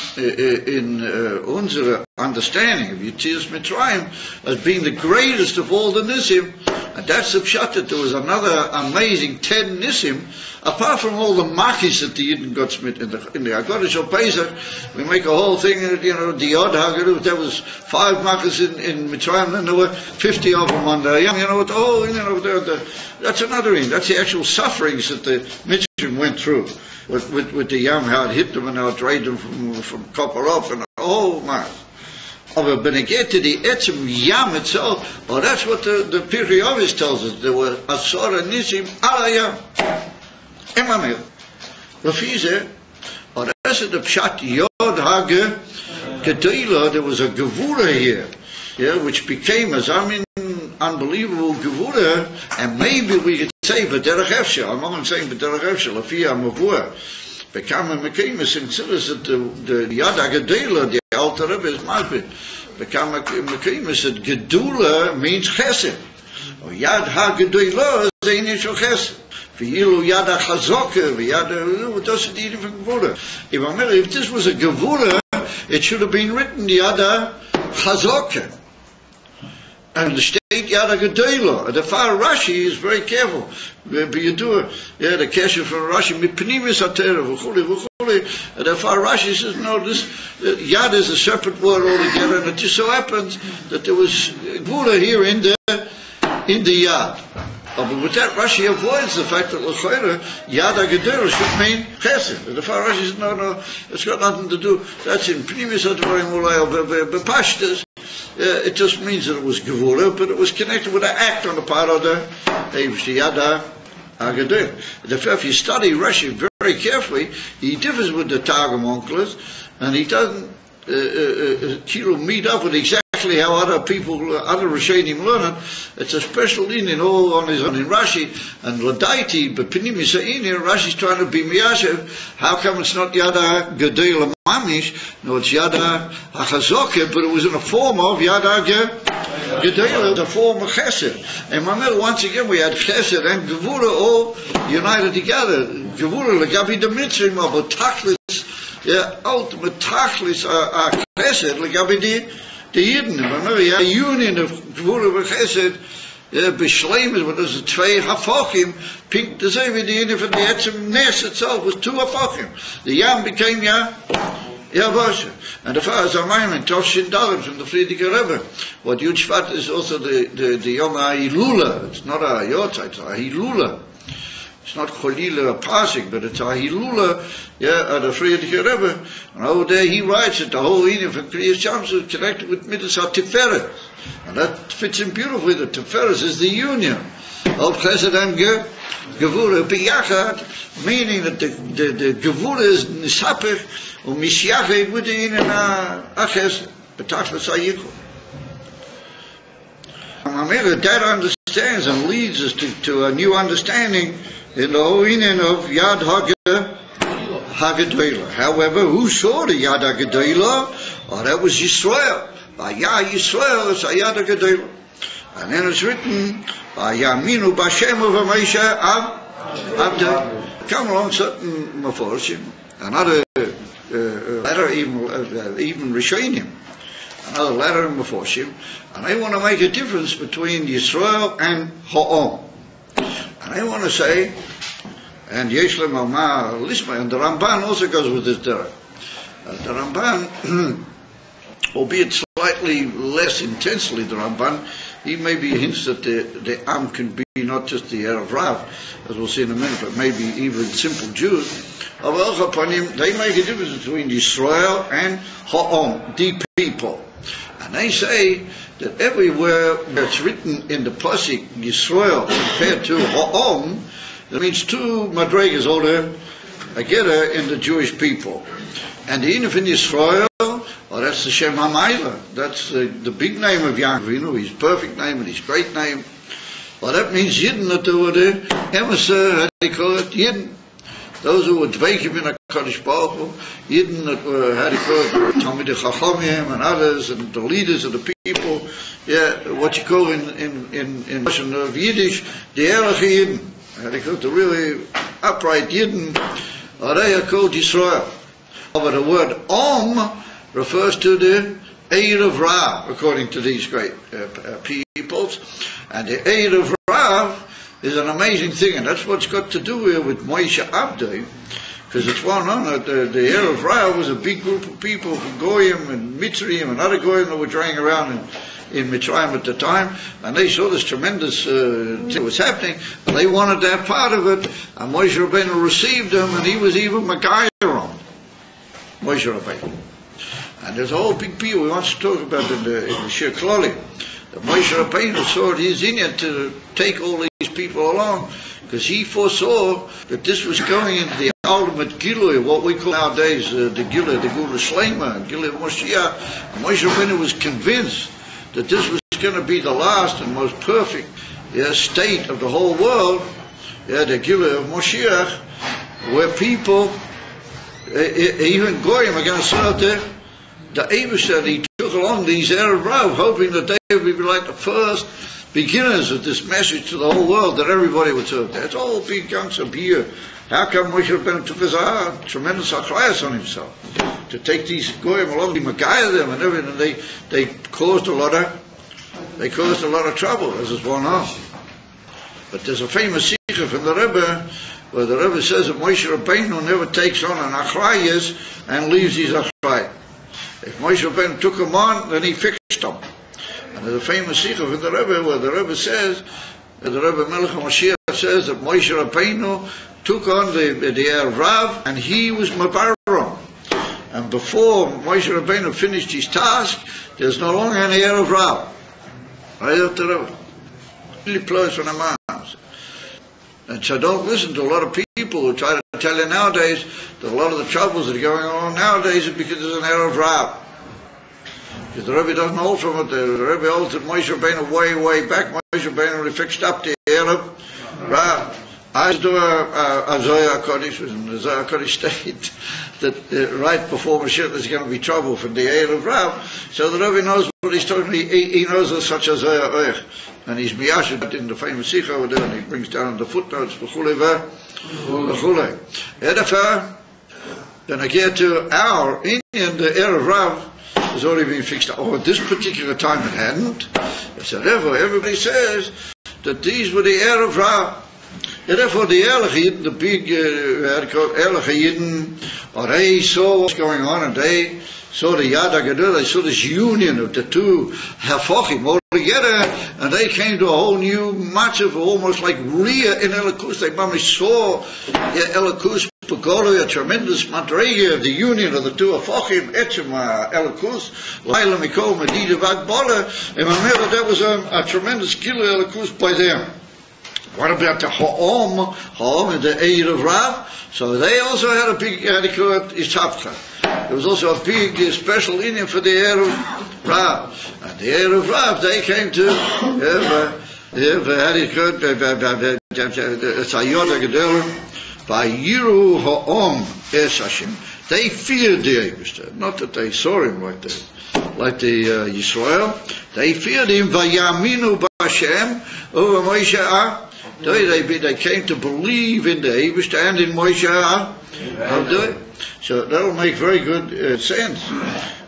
unsere understanding of Yetzias Mitzrayim as being the greatest of all the Nisim, and that's the pshat that there was another amazing 10 Nisim, apart from all the machis that the Yidden got smit in the Haggadah Shel Pesach. We make a whole thing, the Yod Haggadah, there was 5 machis in Mitzrayim, and there were 50 of them on the Yam, that's another thing. That's the actual sufferings that the Mitzrayim went through with the Yam, how it hit them and how it drained them from copper off, and oh my. But when it get to the Etzem Yam itself, well, that's what the Pirkei Avos tells us. There were Asara Nisim ala Yam. Emamil. Lefize, or that's the Pshat Yod Hage Gedela, there was a Gevura here, which became a unbelievable Gevura, and maybe we could say B'derech Efshel. I'm not saying B'derech Efshel, Lefi HaMavua. Become a Mekimus considers that the Yad HaGedela, the Alter Rebbe is Malbit. Become a Mekimus that Gedula means Chesed. Or Yad HaGedela is the initial Chesed. V'yilu Yad HaChazoke, what does it mean for Gevura? If this was a Gevura, it should have been written Yad HaChazoke. And the state Yad HaGedela. The Far Rashi is very careful. The Kesher from Rashi, Mipnimis HaTerah, and the Far Rashi says, no, this Yad is a separate word altogether, and it just so happens that there was Gvura here in the Yad. But with that, Rashi avoids the fact that L'chayra, Yad HaGedela should mean Chesed. The Far Rashi says, no, it's got nothing to do. That's in Pnimis HaTerah, B'Pashtas. It just means that it was Gevura, but it was connected with an act on the part of the Yad HaGedela. If you study Rashi very carefully, he differs with the Targum Onkelos, and he doesn't meet up with exactly exactly how other people, other Rishonim learn it. It's a special in all on his own in Rashi and Ladaiti, but Pinim Yisayin here, Rashi's trying to be Miyashev. How come it's not Yada Gedela Mamish? No, it's Yada HaChazoke, but it was in the form of Yada Gedela, the form of Chesed. And remember, once again, we had Chesed and Gevura all united together. Gevura Legabi the Mitzrim, but Tachlis, ultimate Tachlis are Chesed Legabi the Yidden. Remember, you had a union of Gevura and Chesed. Beschleimes, but there's two Hafochim, pink the same with the Yidden, and the Etzem Nes itself was two Hafochim. The Yam became Yavasha. And the Far Zamayim, Toshin Dalim from the Friedrich Rebbe. What Yud Shvat is also the Yom HaHilula. It's not a Yotzai, it's a Hilula. It's not Cholila a passing, but it's a Hilula, the Friedrich Rebbe. And over there he writes that the whole Yidden from Kriyas Shams is connected with Midas HaTiferet. And that fits in beautifully. The Tiferes is the union of Chesed and Gevura Biyachad, meaning that the Gevura is Nisapech or Mishyached with the Yidden Chesed, B'tachlis HaYichud. That understands and leads us to a new understanding in the whole union of Yad HaGedolah. However, who saw the Yad HaGedolah? Oh, that was Yisrael. Vayah Yisrael is Yad HaGedolah. And then it's written, Vayaminu B'Hashem u'V'Moshe Avdei. Come along certain Meforshim, another letter, even Rishonim, another letter in Meforshim, and they want to make a difference between Yisrael and Ha'om. And they want to say, and Yeshlem Amar Lisma, and the Ramban also goes with this derech. The Ramban, albeit slightly less intensely, the Ramban, he maybe hints that the Am can be not just the Erev Rav, as we'll see in a minute, but maybe even simple Jews. They make a difference between Yisrael and Ha'om, the people. And they say that everywhere where it's written in the Pasuk Yisrael compared to Ha'om, that means two madregas older together in the Jewish people. And the Inif in Yisrael, that's the Shem HaMayla. That's the big name of Yaakov, his perfect name and his great name. Well, that means Yidden, that they were the emissary, how they call it, Yidden. Those who were dveikim in HaKadosh Baruch Hu, Yidden that were, how they call it, Talmidei Chachamim and others, and the leaders of the people, what you call in Russian of Yiddish, the Erech Yidden. How they call it, the really upright Yidden, they are called Yisrael. But the word Om refers to the Eid of Ra, according to these great peoples. And the Eid of Ra is an amazing thing, and that's what's got to do here with Moshe Avdei, because it's well known that the Eid of Ra was a big group of people from Goyim and Mitzrayim and other Goyim that were driving around in Mitzrayim at the time, and they saw this tremendous thing that was happening, and they wanted to have part of it, and Moshe Rabbeinu received them, and he was even Messiah on Moshe Rabbeinu. And there's a whole big deal we want to talk about in the Shir Klali. That Moshe Rabbeinu saw his inyan to take all these people along, because he foresaw that this was going into the ultimate Gilui, what we call nowadays the Gilui, the Gula Shlema, Gilui Moshiach. And Moshe Rabbeinu was convinced that this was going to be the last and most perfect state of the whole world, the Gilui of Moshiach, where people, even Goyim, are going to serve the Eivusha. He took along these Erev Rav, hoping that they would be like the first beginners of this message to the whole world, that everybody would serve. That's all big chunks of here. How come Moshe Rabbeinu took a tremendous achrayas on himself to take these Goyim along, he magaya them and everything, and they caused a lot of trouble, as is well known. But there's a famous sikha from the Rebbe, where the Rebbe says that Moshe Rabbeinu never takes on an achrayas and leaves his achrayas. If Moshe Rabbeinu took him on, then he fixed them. And there's a famous sikha from the Rebbe, where the Rebbe says, the Rebbe Melech HaMashiach says that Moshe Rabbeinu took on the Erev Rav, and he was Mabaram. And before Moshe Rabbeinu finished his task, there's no longer any Erev Rav. Right up the Rebbe. Really close from the mouth. And so don't listen to a lot of people who try to tell you nowadays that a lot of the troubles that are going on nowadays is because there's an Erev Rav. Because the Rebbe doesn't hold from it. The Rebbe holds that Moshe Rabbeinu way back. Moshe Rabbeinu really fixed up the Erev Rav. As do a Zohar Kodesh, in the Zohar Kodesh state that right before Mashiach there's going to be trouble from the Erev Rav. So the Rebbe knows what he's talking. He knows there's such a Zohar Oich, and he's miyashid in the famous Sikha over there, and he brings down the footnotes v'chulei v'chulei. Edefer. Then I get to our Indian, the Erev Rav has already been fixed up. At this particular time it hadn't. So therefore everybody says that these were the Erev Rav. And therefore the Ehrlich Yidden, the big Ehrlich Yidden, they saw what's going on, and they saw the Yad HaGadol, they saw this union of the two Hafochim all together, and they came to a whole new matzav, almost like Riyah in Elikus. They probably saw Elikus Pagolo, a tremendous madrega of the union of the two Hafochim, Etzem Elikus, Laila Mikol Medida Vagbola, and remember that was a tremendous killer Elikus by them. What about the Ha'om and the Erev Rav? So they also had a big adequate Ishavcha. There was also a big special Indian for the Erev Rav. And the Erev Rav, they came to have adequate Tzayot HaGedolim by Yiru Ha'om Es Hashem. They feared the Eibishter. Not that they saw him like the Yisrael. They feared him. Vayaminu B'Hashem over Moshe. They came to believe in the Eibishter and in Moshe. So that will make very good sense.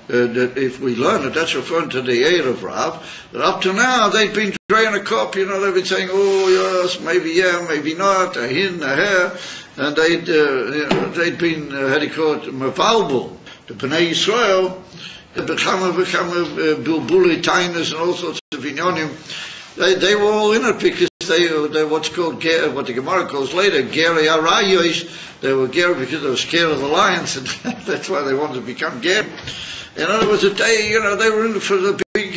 That if we learn that that's referring to the Erev Rav, that up to now they've been drawing a cup, they've been saying, oh yes, maybe yeah, maybe not, a hin, a hair, and they'd been, mevalbul, the Bnei Yisrael, become bilbuli, tainas, and all sorts of inyonim. They were all in it because they what's called, what the Gemara calls later, Geri Arayos. They were Geri because they were scared of the lions, and that's why they wanted to become Geri. In other words, that they were in for the big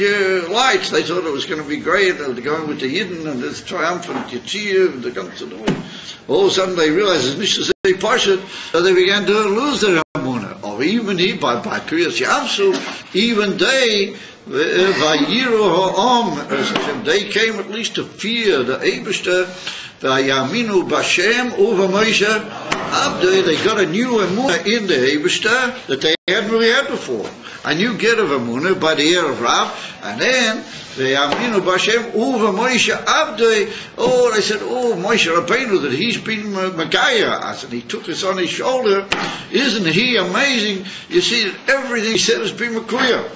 lights. They thought it was going to be great. They were going with the Yidden and this triumphant Yitzhak and the guns and all. All of a sudden they realized it's Mishra Zei Parshat, so they began to lose their Amunah. Or even by Kriyas Yamsu, even they, Vayiru Ha'om, they came at least to fear the Eibishter, Vayaminu B'Hashem Uva Moshe Abdei. They got a new Amunah in the Eibishter that they hadn't really had before. A new get of Amunah by the Erev Rav, and then Vayaminu B'Hashem Uva Moshe Abdei. Oh, they said, oh, Moshe Rabbeinu, that he's been Megaya, and he took us on his shoulder. Isn't he amazing? You see that everything he said has been Mekuya.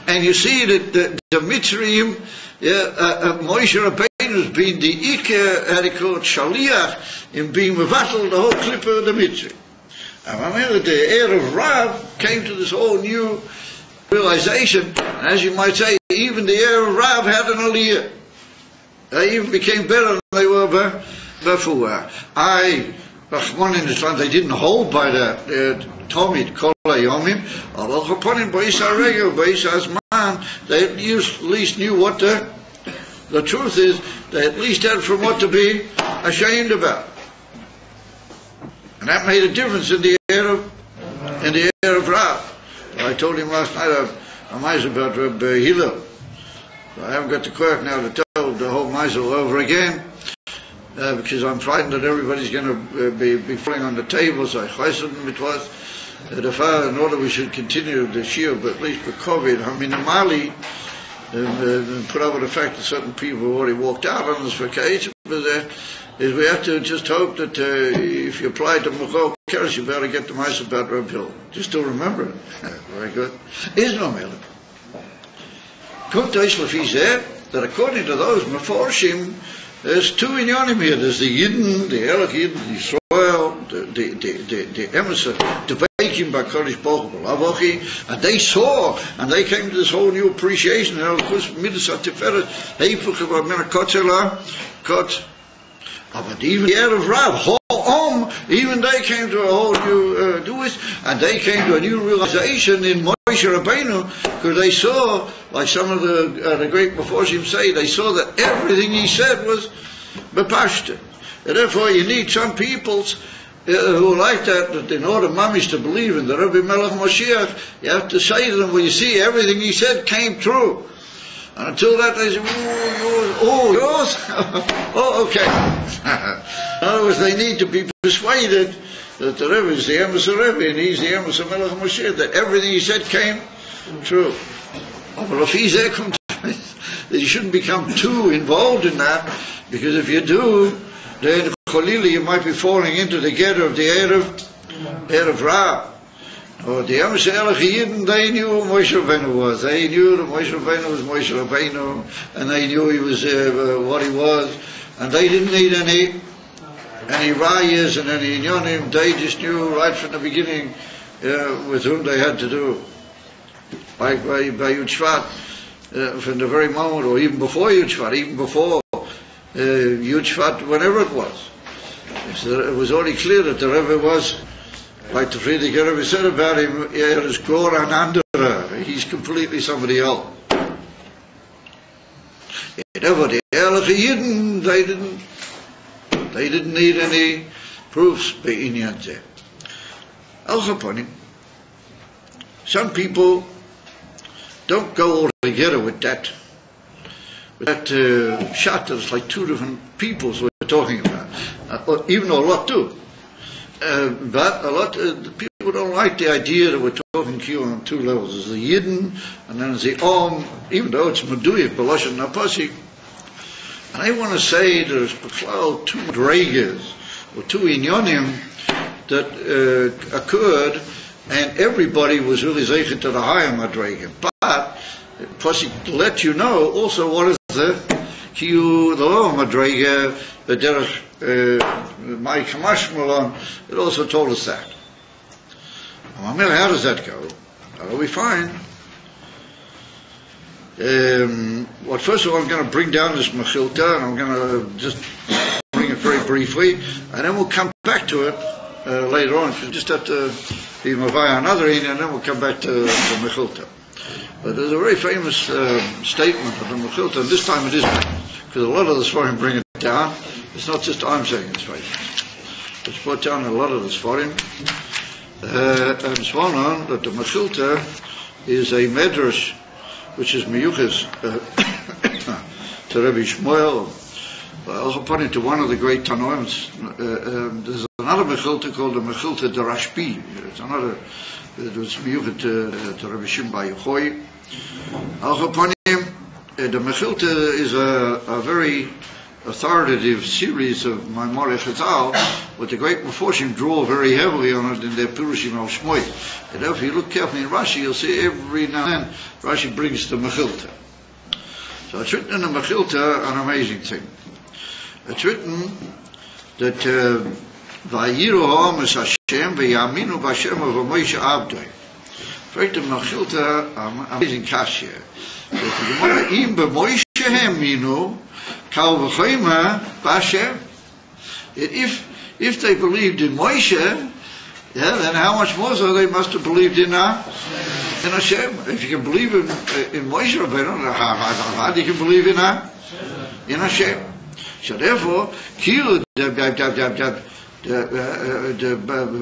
And you see that the Mitzrayim, Moshe Rabbeinu has been the Iker, how they call it, Shaliach, in being mevatel the whole clipper of the Mitzrayim. And I remember the Erev Rav came to this whole new realization, and as you might say, even the Erev Rav had an aliyah. They even became better than they were before. Rahman in Islam, they didn't hold by the Tomid, Kol HaYomim, although upon him, Ba'isa Regel, Ba'isa Azman, they at least knew what the truth is. They at least had from what to be ashamed about. And that made a difference in the Erev Rav. I told him last night a mice about Rabbi Hillel. So I haven't got the quirk now to tell the whole mice all over again. Because I'm frightened that everybody's going to be falling on the table. So I chayesed them it was. In order we should continue the shiur, but at least for COVID, I mean, in Mali, put up with the fact that certain people have already walked out on this vacation, is we have to just hope that if you apply to Mechol Keres, you better get the mice about Reb Hill. Just to remember it. Very good. Is no melech. Kommt euch lefi zeh, that according to those Meforshim, there's two inyanim here. There's the Yidden, the Ehrlich Yidden, the Yisrael, the emissary, the Beikim B'Kodesh Baruch Hu, and they saw, and they came to this whole new appreciation. And of course, Midas HaTiferet, Heifuch V'Amena Kotzela, Kotz. But even the Erev Rav, even they came to a whole new doers, and they came to a new realization in Moshe Rabbeinu, because they saw, like some of the great Meforshim say, they saw that everything he said was bepashta. And therefore you need some peoples who like that in order mamish to believe in the Rebbe Melech Moshiach, you have to say to them, well, you see, everything he said came true. And until that, they say, yours? Oh, okay. In other words, they need to be persuaded that the Rebbe is the Emes Rebbe, and he's the Emes Melech Moshiach, that everything he said came true. But if he's there, you shouldn't become too involved in that, because if you do, then Cholili, you might be falling into the ghetto of the Erev Ra. Or the Emes Yidden, they knew who Moshe Rabbeinu was. They knew that Moshe Rabbeinu was Moshe Rabbeinu, and they knew he was what he was, and they didn't need any rayas and any inyonim. They just knew right from the beginning with whom they had to do. Like by Yud Shvat, from the very moment, or even before Yud Shvat, even before Yud Shvat, whenever it was. It was already clear that the Rebbe was, like the Friedrich Rebbe said about him, is Gor an anderer. He's completely somebody else. However, the Ehrliche Yidden, they didn't need any proofs be'inyan zeh. Al Chaponim, some people don't go all together with that shot. There's like two different peoples we're talking about, even though a lot do. But a lot people don't like the idea that we're talking here on two levels. There's the Yidden, and then there's the Om, even though it's Meduyik, Beloshen Napasik. And I want to say there's two Madregas, or two Inyonim, that occurred, and everybody was really zeichet to the higher Madrega. But, plus to let you know also what is the lower Madrega, the Derech, my Kamash Malon, it also told us that. How does that go? How do we find? First of all, I'm going to bring down this Mechilta, and I'm going to just bring it very briefly, and then we'll come back to it later on. You just have to be Mavaya another in, and then we'll come back to the Mechilta. But there's a very famous statement of the Mechilta, and this time it is, because a lot of the Sfarim bring it down. It's not just I'm saying it's famous. It's brought down a lot of the Sfarim. And it's well known that the Mechilta is a medrash which is miyuches to Rabbi Shmuel. According to one of the great Tanoims, there's another Mechilta called the Mechilta de Rashbi. It's another, it was miyuches to Rabbi Shimon Bar Yochai. The Mechilta is a very authoritative series of Maimorei Chazal, but the great Meforshim draw very heavily on it in their Pirushim al Shmoy. And if you look carefully in Rashi, you'll see every now and then Rashi brings the Mechilta. So it's written in the Mechilta an amazing thing. It's written that Vayiru ha'ames Hashem v'yaminu b'Hashem v'Moshe Abdoi. In fact, the Mechilta amazing kashya. That im b'Moshe heminu Kal v'choyma b'Hashem. If they believed in Moshe, then how much more so they must have believed in Hashem. If you can believe in Moshe Rabbeinu, how do you can believe in Hashem? So therefore, the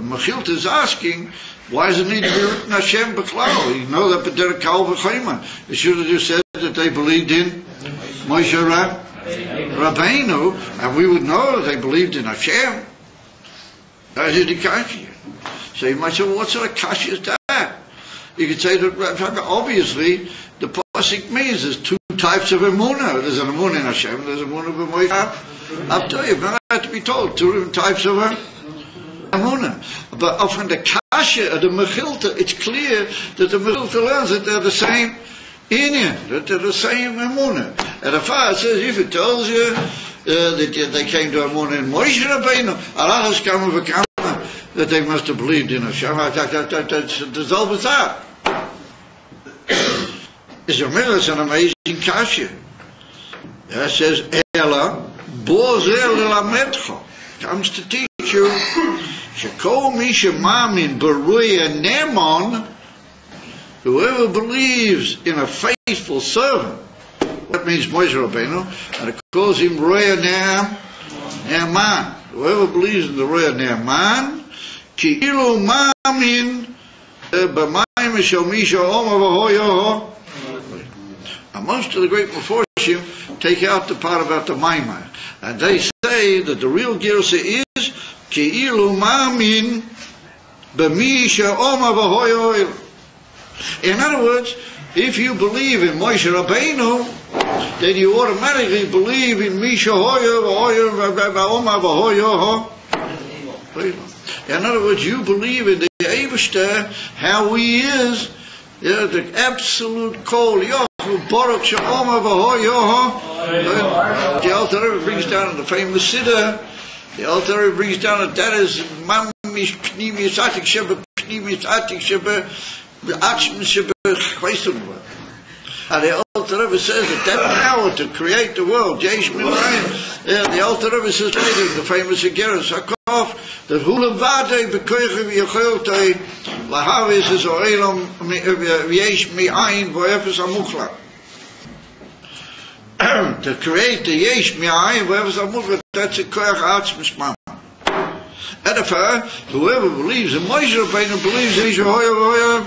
Mechilta is asking, why does it need to be written Hashem b'klal? You know that, but they're Kal v'choyma. It should have just said that they believed in Moshe Rabbeinu, and we would know that they believed in Hashem. That is the kasha. So you might say, well, what sort of kasha is that? You could say that obviously the pasuk means there's two types of emunah. There's an emunah in Hashem, there's an emunah b'Moshe Rabbeinu. But I have to be told two different types of emunah. But often the kasha of the Mechilta, it's clear that the Mechilta learns that they're the same Inyan, that they're the same emunah. And the Far says, if it tells you that they came to emunah in Moshe Rabbeinu, Allah has come that they must have believed in Hashem. That's all with that. It's an amazing kasha. It says, Ela bozer lelamedcha, comes to teach you, shekol mi shemamin beruya nemon. Whoever believes in a faithful servant, that means Moshe Rabbeinu, and it calls him Roya Ne'aman. whoever believes in the Roya Ne'aman, Ki'ilu Ma'amin B'mayim Shel Misha Oma V'hoyo. And most of the great Meforshim take out the part about the Maimah. And they say that the real Girsa is Ki'ilu Ma'amin B'misha Oma V'hoyo. In other words, if you believe in Moshe Rabbeinu, then you automatically believe in Misha Hoyo Oma V'hoyo. In other words, you believe in the Eibishter, how he is, the absolute Kol Yochel Baruch She'oma V'hoyo. The Alter Rebbe brings down in the famous Siddur, the Alter Rebbe brings down that is Mamish Pnimis Atik Sheba Pnimis Atik Sheba Achim Sheba Chveisum. And the Alter Rebbe says that power to create the world, Yesh Mitzrayim, the Alter Rebbe says later in the famous Igeres HaKaf, that Hu Levadei B'koychem Yecholtei Lahavis is Oelam Yesh Mi'ayin V'efes HaMuchla. To create the Yesh Mi'ayin V'efes HaMuchla, that's a Koyach Atzmis Mama. And if whoever believes in Moshe Rabbeinu believes in Misha Hoyo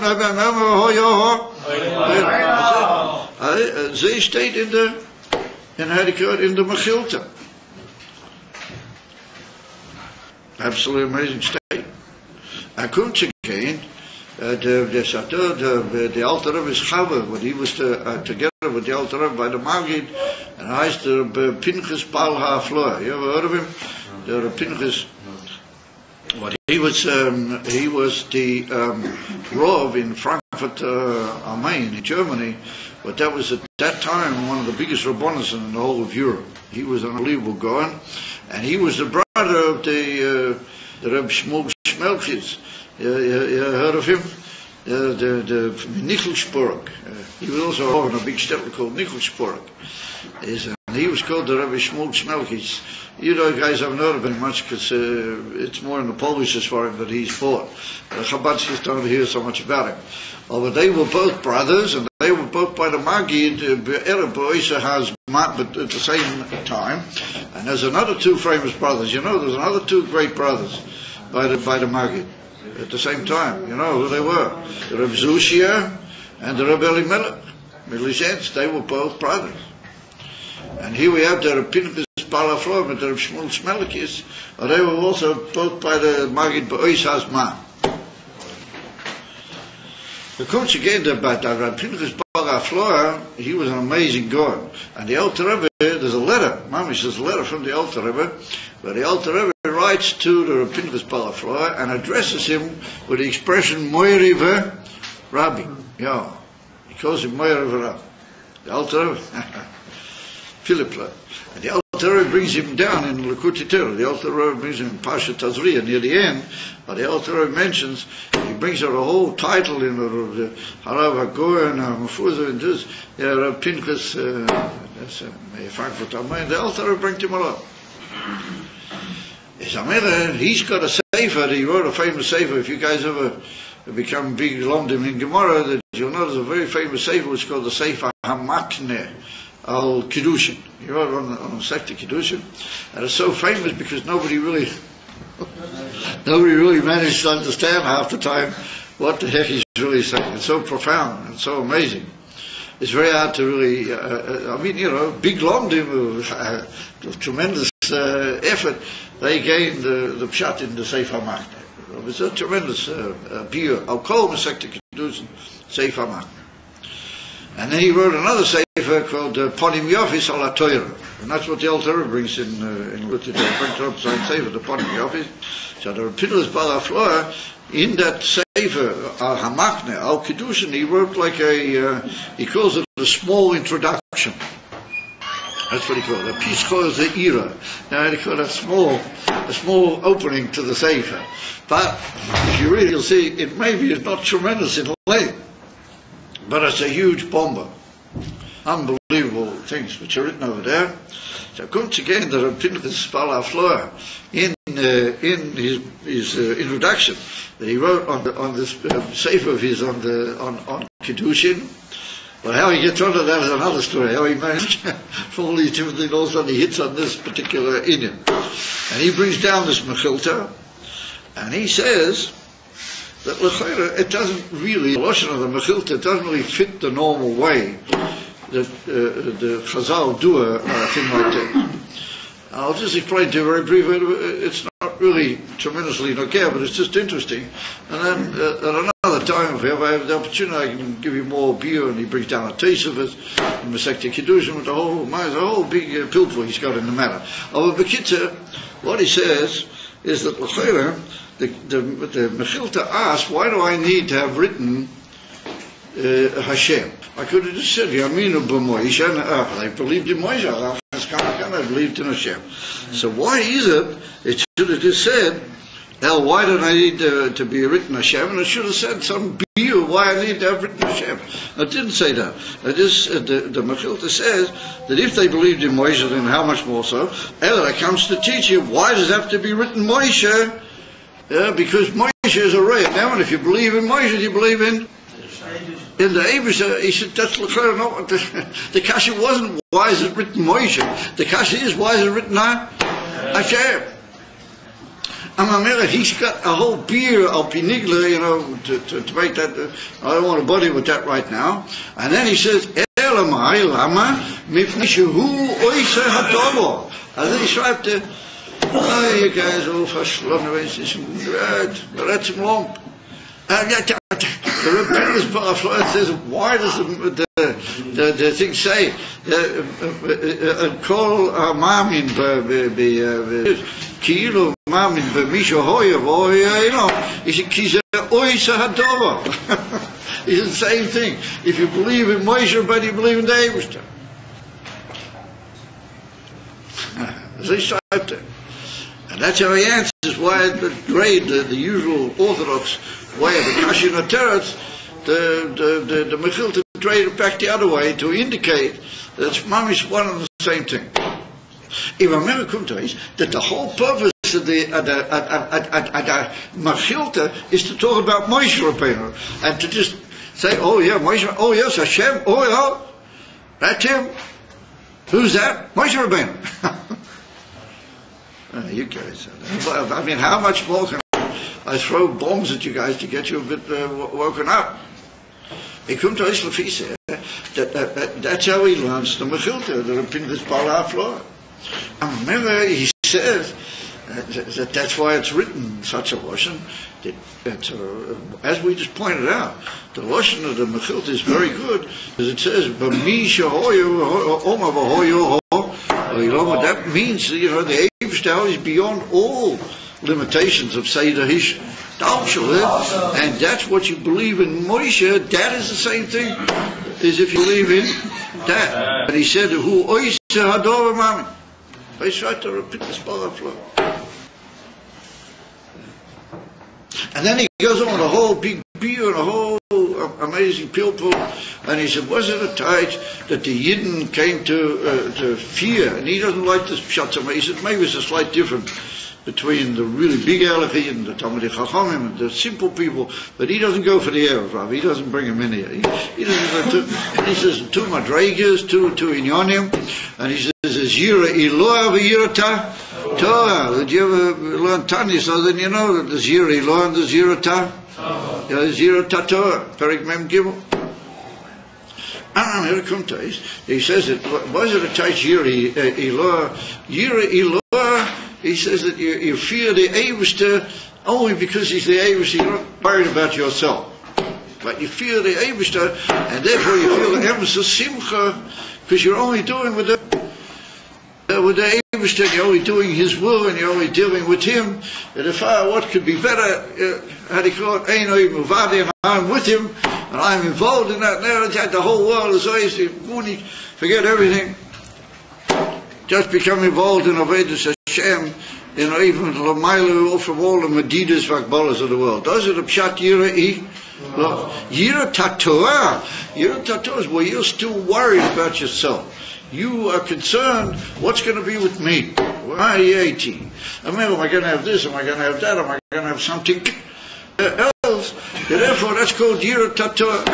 they state in the Mechilta. Absolutely amazing state. I couldn't again the Alter Rebbe's Chava, when he was together with the Alter Rebbe by the Magid, and I used to Pinchas Baal HaFloa. You ever heard of him? The Pinchas. But he was the Rav in Frankfurt am Main in Germany, but that was at that time one of the biggest Rabbanos in the whole of Europe. He was an unbelievable guy, and he was the brother of the Reb Shmuel Shmelchitz. You heard of him? The Nicholsburg. He was also in a big shtetl called Nicholsburg. And he was called the Rebbe Shmuel Shmelchitz. You know, guys haven't heard of him much because it's more in the Polish for him that he's fought. The Chabadskis don't hear so much about him. But they were both brothers, and they were both by the Magid, Erev Bo'isa has but at the same time. And there's another two famous brothers. You know, there's another two great brothers by the Magid at the same time. You know who they were? The Reb Zushia and the Reb Elimelech. They were both brothers. And here we have the Pinchas Baal HaFloa and the Reb Shmuel Shmelchitz. They were also both by the Magid B'Ois Hazman. The coach again about that Pinchas Baal HaFloa, he was an amazing guy. And the Alter Rebbe, there's a letter, Mamish, there's a letter from the Alter Rebbe, where the Alter Rebbe writes to the Pinchas Baal HaFloa and addresses him with the expression Moiri Rabbi. Yeah, he calls him Moiri Rabbi. The Alter Rebbe. Philip. And the Alter Rebbe brings him down in Likutei Torah. The Alter Rebbe brings him in Pasha Tazria near the end. But the Alter Rebbe mentions, he brings out a whole title in the Harav HaGoy and Mefuzah and this, Pinchas, Frankfurt am Main. The Alter Rebbe brings him along. He's got a sefer, he wrote a famous sefer. If you guys ever become big Lomdim in Gemara, that you'll know there's a very famous sefer which is called the Sefer HaMakneh Al Kiddushin. He wrote on the Sekta Kiddushin, and it's so famous because nobody really managed to understand half the time what the heck he's really saying. It's so profound and so amazing. It's very hard to really. Big Lomdim, tremendous effort. They gained the pshat in the Sefer HaMakneh. It's a tremendous beer. Al Kol Sekta Kiddushin Sefer HaMakneh. And then he wrote another sefer called Ponim Yofis Al HaTorah, and that's what the Alter Rebbe brings in Likutei Torah. Brings up the same sefer, the Ponim Yofis. So the Pinchas Baal HaFloa, in that sefer Al HaMakneh Al Kiddushin, he wrote like he calls it a small introduction. That's what he called it. A piece called the Ira. Now he called a small opening to the sefer. But if you read, you'll see it maybe is not tremendous in length, but it's a huge bomber. Unbelievable things which are written over there. So once again, the Pinchas Baal HaFloa in his introduction that he wrote on this sefer of his on Kiddushin, Well, how he gets onto that is another story. How he managed for all these different things, all of a sudden he hits on this particular Indian. And he brings down this Mechilta, and he says that l'chayra, it doesn't really, the Lashon of the Mechilta doesn't really fit the normal way that the Chazal do a thing like that. I'll just explain to you very briefly. It's not really tremendously nokeh, but it's just interesting. And then at another time, if I have the opportunity, I can give you more beer. And he brings down a taste of it in Masechta Kiddushin with the whole big pilpul he's got in the matter. Of a Bekitzer, what he says is that l'chayra, the Mechilta asks, why do I need to have written Hashem? I could have just said, Yaminu b'Moish, and I believed in Moish. I believed in Hashem. So why is it should have just said, hell, why don't I need to be written Hashem? And it should have said some biur why I need to have written Hashem. It didn't say that. It just, the Mechilta says that if they believed in Moshe, then how much more so? Ella comes to teach you, why does it have to be written Moshe? Because Moshe is a ray. Now, and if you believe in Moshe, you believe in the Eibusha. He said, that's the kasha wasn't, why is it written Moshe? The kasha is, why is it written Hashem? And he's got a whole beer of pinigla, to make that, I don't want to bother with that right now. And then he says, Elamai lama mifnishu oisa hatovo. And then he schreibt, you guys all verschlafen, but that's long. The rebellious parafloid says, why does the thing say, Kol Mamin Kilu Mamin Misha Hoya, he said, Kiza Oisa Hadova. He said the same thing. If you believe in Moshe, but you believe in the Eibusha. They striped it. And that's how he answers why the usual Orthodox way of the Kashin Teretz, the Mechilta trade it back the other way to indicate that it's mamish one and the same thing. If I remember that the whole purpose of the Mechilta is to talk about Moshe Rabbeinu and to just say, oh yeah, Moshe, oh yes, Hashem, oh yeah, that's him. Who's that? Moshe Rabbeinu. You guys, I mean, how much more can I throw bombs at you guys to get you a bit woken up? He comes to Islafisa. That's how he learns the Mechilta, the Pinchas Balaflo. And remember, he says that's why it's written such a Lashon. As we just pointed out, the Lashon of the Mechilta is very good, because it says, that means, the Eivshtal is beyond all limitations of Seder Hish Dalshal, and that's what you believe in Moshe. That is the same thing as if you believe in that. And he said, "Who oise hador mamin." I tried to repeat the spell flow. And then he goes on a whole big beer and a whole amazing pilpul, and he said, was it a tide that the Yidden came to fear? And he doesn't like this pshat. He said, maybe it's a slight difference between the really big Alechi and the Talmidei Chachamim and the simple people, but he doesn't go for the Erev Rav. He doesn't bring him in here. He says, two Madregas, two Inyonim, and he says, Zira Eloah v'Yira Torah. Did you ever learn Tanya? So then you know that the Zira Eloah and the Zira Ta. Zira Ta Torah. Perik Mem Gimel. And here it comes to it. He says, why is it a tight Zira Eloah? Zira Eloah. He says that you fear the Eivshter only because he's the Eivshter. You're not worried about yourself. But you fear the Eivshter, and therefore you feel the emphasis Simcha, because you're only doing with the Eivshter, you're only doing his will, and you're only dealing with him. And if what could be better, how do you call it? Einoi Muvadi, and I'm with him, and I'm involved in that. Now the whole world is always forget everything. Just become involved in Avodas Hashem, even Lamaila, from all the Medidas Vakbalas of the world. Those are the Pshat Yira'i. Yira Tatorah. Yira Tatorah is where you're still worried about yourself. You are concerned, what's going to be with me? Am I going to have this? Am I going to have that? Am I going to have something else? levels. And therefore, that's called Yira Tator.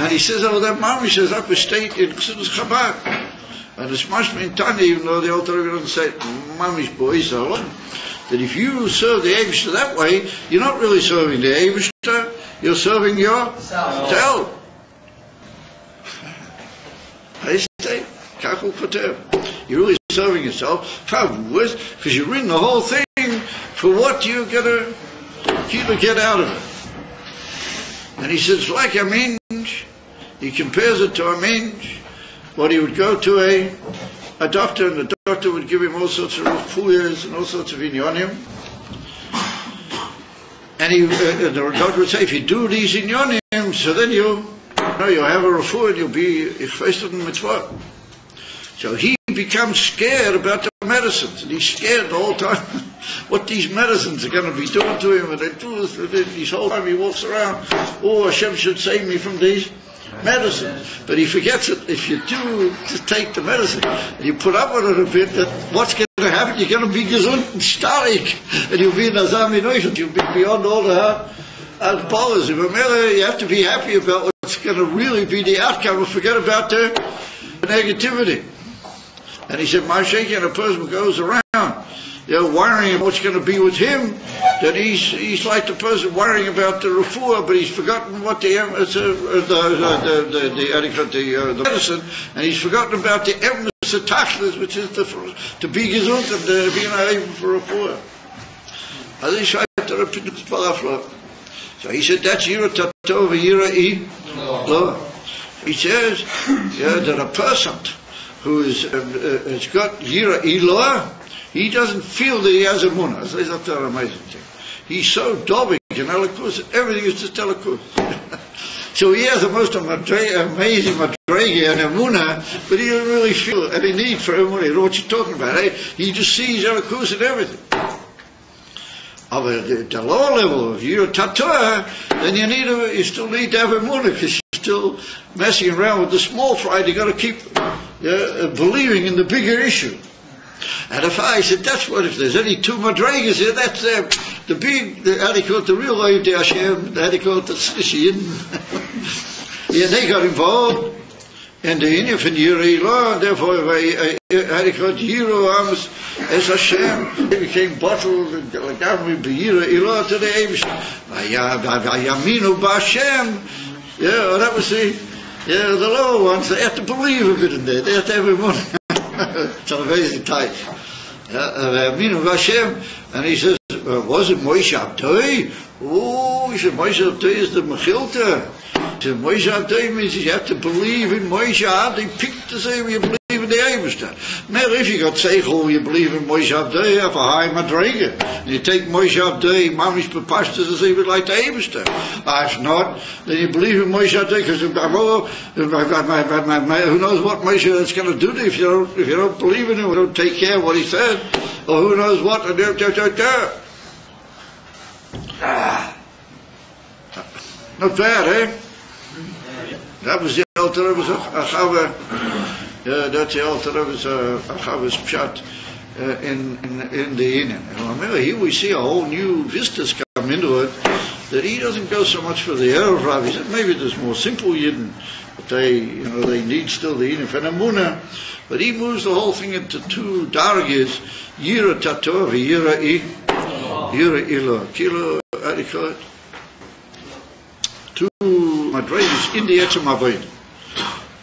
And he says, oh, that Mami says, up a state in Chassidus Chabad. And it's much in Tanya, even though the Alter Rebbe doesn't say Mami's boys are alone, that if you serve the Eibishter that way, you're not really serving the Eibishter, you're serving yourself. You're really serving yourself. Because you're in the whole thing for what you're going to get out of it. And he says, like a minge, he compares it to a minge. What he would go to a doctor, and the doctor would give him all sorts of refuyas and all sorts of inyonim. And the doctor would say, if you do these inyonim, so then you'll have a refuah and you'll be ichvested in mitzvah. So he becomes scared about the medicines, and he's scared the whole time what these medicines are going to be doing to him, and they do this whole time he walks around, oh, Hashem should save me from these medicines. But he forgets it. If you do just take the medicine and you put up with it a bit, that what's going to happen? You're going to be gesund and stark, and you'll be in azami noish, you'll be beyond all the powers. You have to be happy about what's going to really be the outcome, and forget about the negativity. And he said, my shaking, a person goes around, worrying what's going to be with him, then he's like the person worrying about the refuah, but he's forgotten what the medicine, and he's forgotten about the emes of tachlis, which is to be gesund and to be able for refuah. So he said, that's Yira Tato v'Yira I Lo. He says that a person who has got Yira Ilah, he doesn't feel that he has a munah. That's an amazing thing. He's so dobbing in Elikus, everything is just Elikus. So he has the most amazing madrega and emunah, but he doesn't really feel any need for emunah. You know what you're talking about, eh? He just sees Elikus and everything. At the lower level of Yira Tator, then you still need to have emunah, because you're still messing around with the small fry. You got to keep believing in the bigger issue. And if I said, that's what, if there's any two madregas here, that's the big, how do you call it, the real life, the Hashem, how do you call it, the Sishin. Yeah, they got involved in the Inif and Yira Ilah, and therefore, how do you call it, Yiro Amos, as Hashem, they became bottled, and Gavri Yira Ilah to the Abish. Yaminu B'Hashem, that was the lower ones, they have to believe a bit in there, they have to have a money. It's an amazing type. And he says, was it Moshe Abdoi? Oh, he said, Moshe Abdoi is the Mechilta. He said, Moshe Abdoi means you have to believe in Moshe Abdoi. He picked to say you believe in the Eibishter. Now, if you got Seichel, you believe in Moshe Abdoi, you have a high madrega. And you take Moshe Abdoi, Mamish Bepashtas, and say you like the Eibishter. If not, then you believe in Moshe Abdoi, because who knows what Moshe is going to do to you if you don't believe in him, or don't take care of what he said, or who knows what, and not bad, eh? That was the Alter Rebbe's Achava. That's the Alter Rebbe's Achava's pshat in the Inen. And remember, here we see a whole new vistas come into it, that he doesn't go so much for the Erev Rav. He said maybe there's more simple Yidden, but they need still the Inen and Amunah. But he moves the whole thing into two dargis, Yira Tato v'Yira Ilah. Kilo, how do you call it? Two madregas in the Etzem Avodah.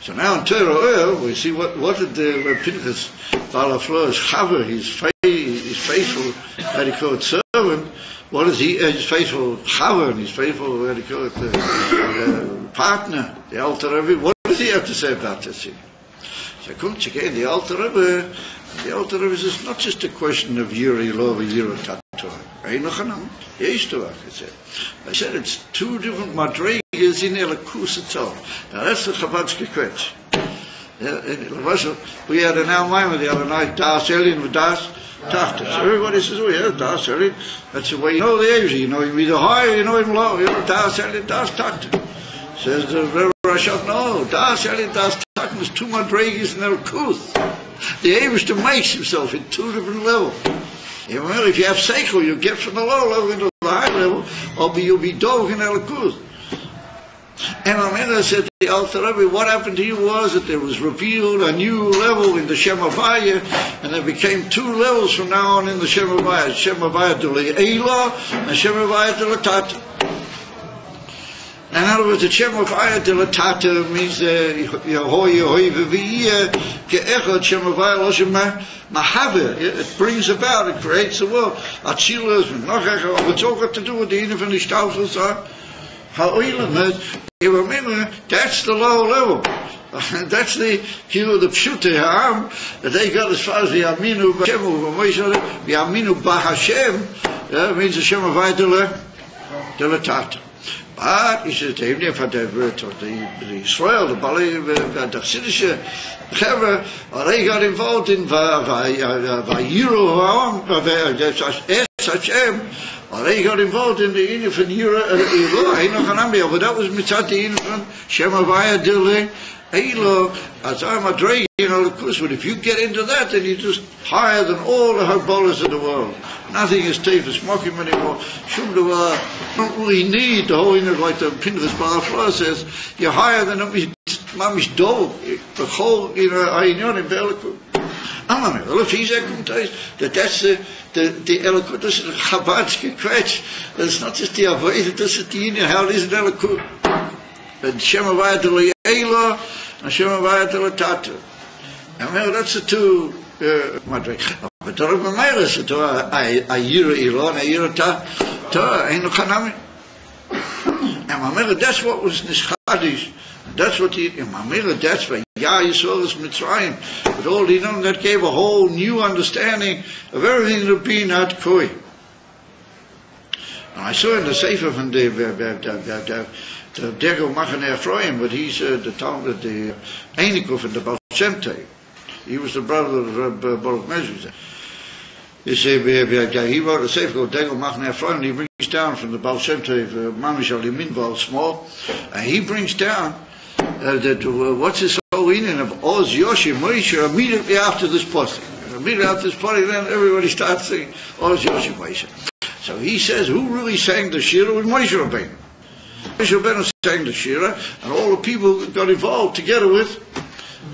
So now in Torah we see what did the Pinchas Balaflo's Chaver, his faithful, how do you call it, servant, what is he, his faithful Chaver, and his faithful, how do you call it, partner, the Alter Rebbe, what does he have to say about this thing? So comes again, the Alter Rebbe is not just a question of Yira Ilah or Yira Tator. I said it's two different madregas in Elikus itself. Now that's the Chabad's question. We had an Almaima the other night, Das Elin with Das Tachta. So everybody says, oh yeah, Das Elin, that's the way you know the Asia. You know him either high or you know him low. You know Das Elin, Das Tachta. Says the Rebbe Rashab, no, Das Elin, Das Tachta is two madregas in Elikus. The Eibishter makes himself in two different levels. If you have seichel, you get from the low level into the high level, or you'll be dog in Elikut. And Amina said to the Alter Rebbe, what happened to you was that there was revealed a new level in the Shem Havaya, and there became two levels from now on in the Shem Havaya. Shem Havaya to Le'ela, and Shem Havaya to Latata. In other words, the Shem Havaya to Latata means Yehoy, Yehoy, V'viyeh, Ke'echad, Shem Havaya, Loshem Mahave. It brings about, it creates the world. Atzilas, Nochach, it's all got to do with the Inif and the Shtaufels, you remember, that's the lower level. That's the Pshute Ha'am, that they got as far as the Aminu B'Hashem, the Aminu B'Hashem, means the Shem Havaya to Latata. But, he says, the Israel, the Bali, the Chassidische Chevra, they got involved in Vayiru Ha'am, Hashem, they got involved in the Inif and Yura, but that was Mitzat the Inif and Shem Havaya Dile, Elo, Azar Madregi, but if you get into that, then you're just higher than all the Hagbolas of the world. Nothing is Tefus Mokim anymore. Shum Duvar, you don't really need the whole Inif, like the Pinchas Balafla says, you're higher than Mamish Dov, the whole, Ainion in Be'elikut. Well, if he's that's the Elikut, this is the Chabadske Kvetch. That's not just the Avodah, this is the Indian, how it is in Elikut. And Shem Havaya to Le'ela, and Shem Havaya to Latata. And well, that's the two, but the Rebbe Meir said to Ayira Ilo, and Ayira Ta, Eino Chanami. And Mamela, that's what was Nishchadish. That's what Mamela, that's why Yah Yisrael's Mitzrayim. But all he known, that gave a whole new understanding of everything that being at Koi. And I saw in the Sefer from the Dego Machane Ephraim, but he's the Talmud, the Einikov and the Baal Shem Tov. He was the brother of Baruch Mezuzah. He wrote a Sefer called Dego Machane Ephraim, and he brings down from the Baal Shem Tov, Mamish Al Yamin Baal Small, and he brings down that what's this whole meaning of Oz Yoshi Moshe immediately after this party. Immediately after this party, then everybody starts singing Oz Yoshi Moshe. So he says, who really sang the Shira was Moshe Rabbeinu. Moshe Rabbeinu sang the Shira, and all the people got involved together with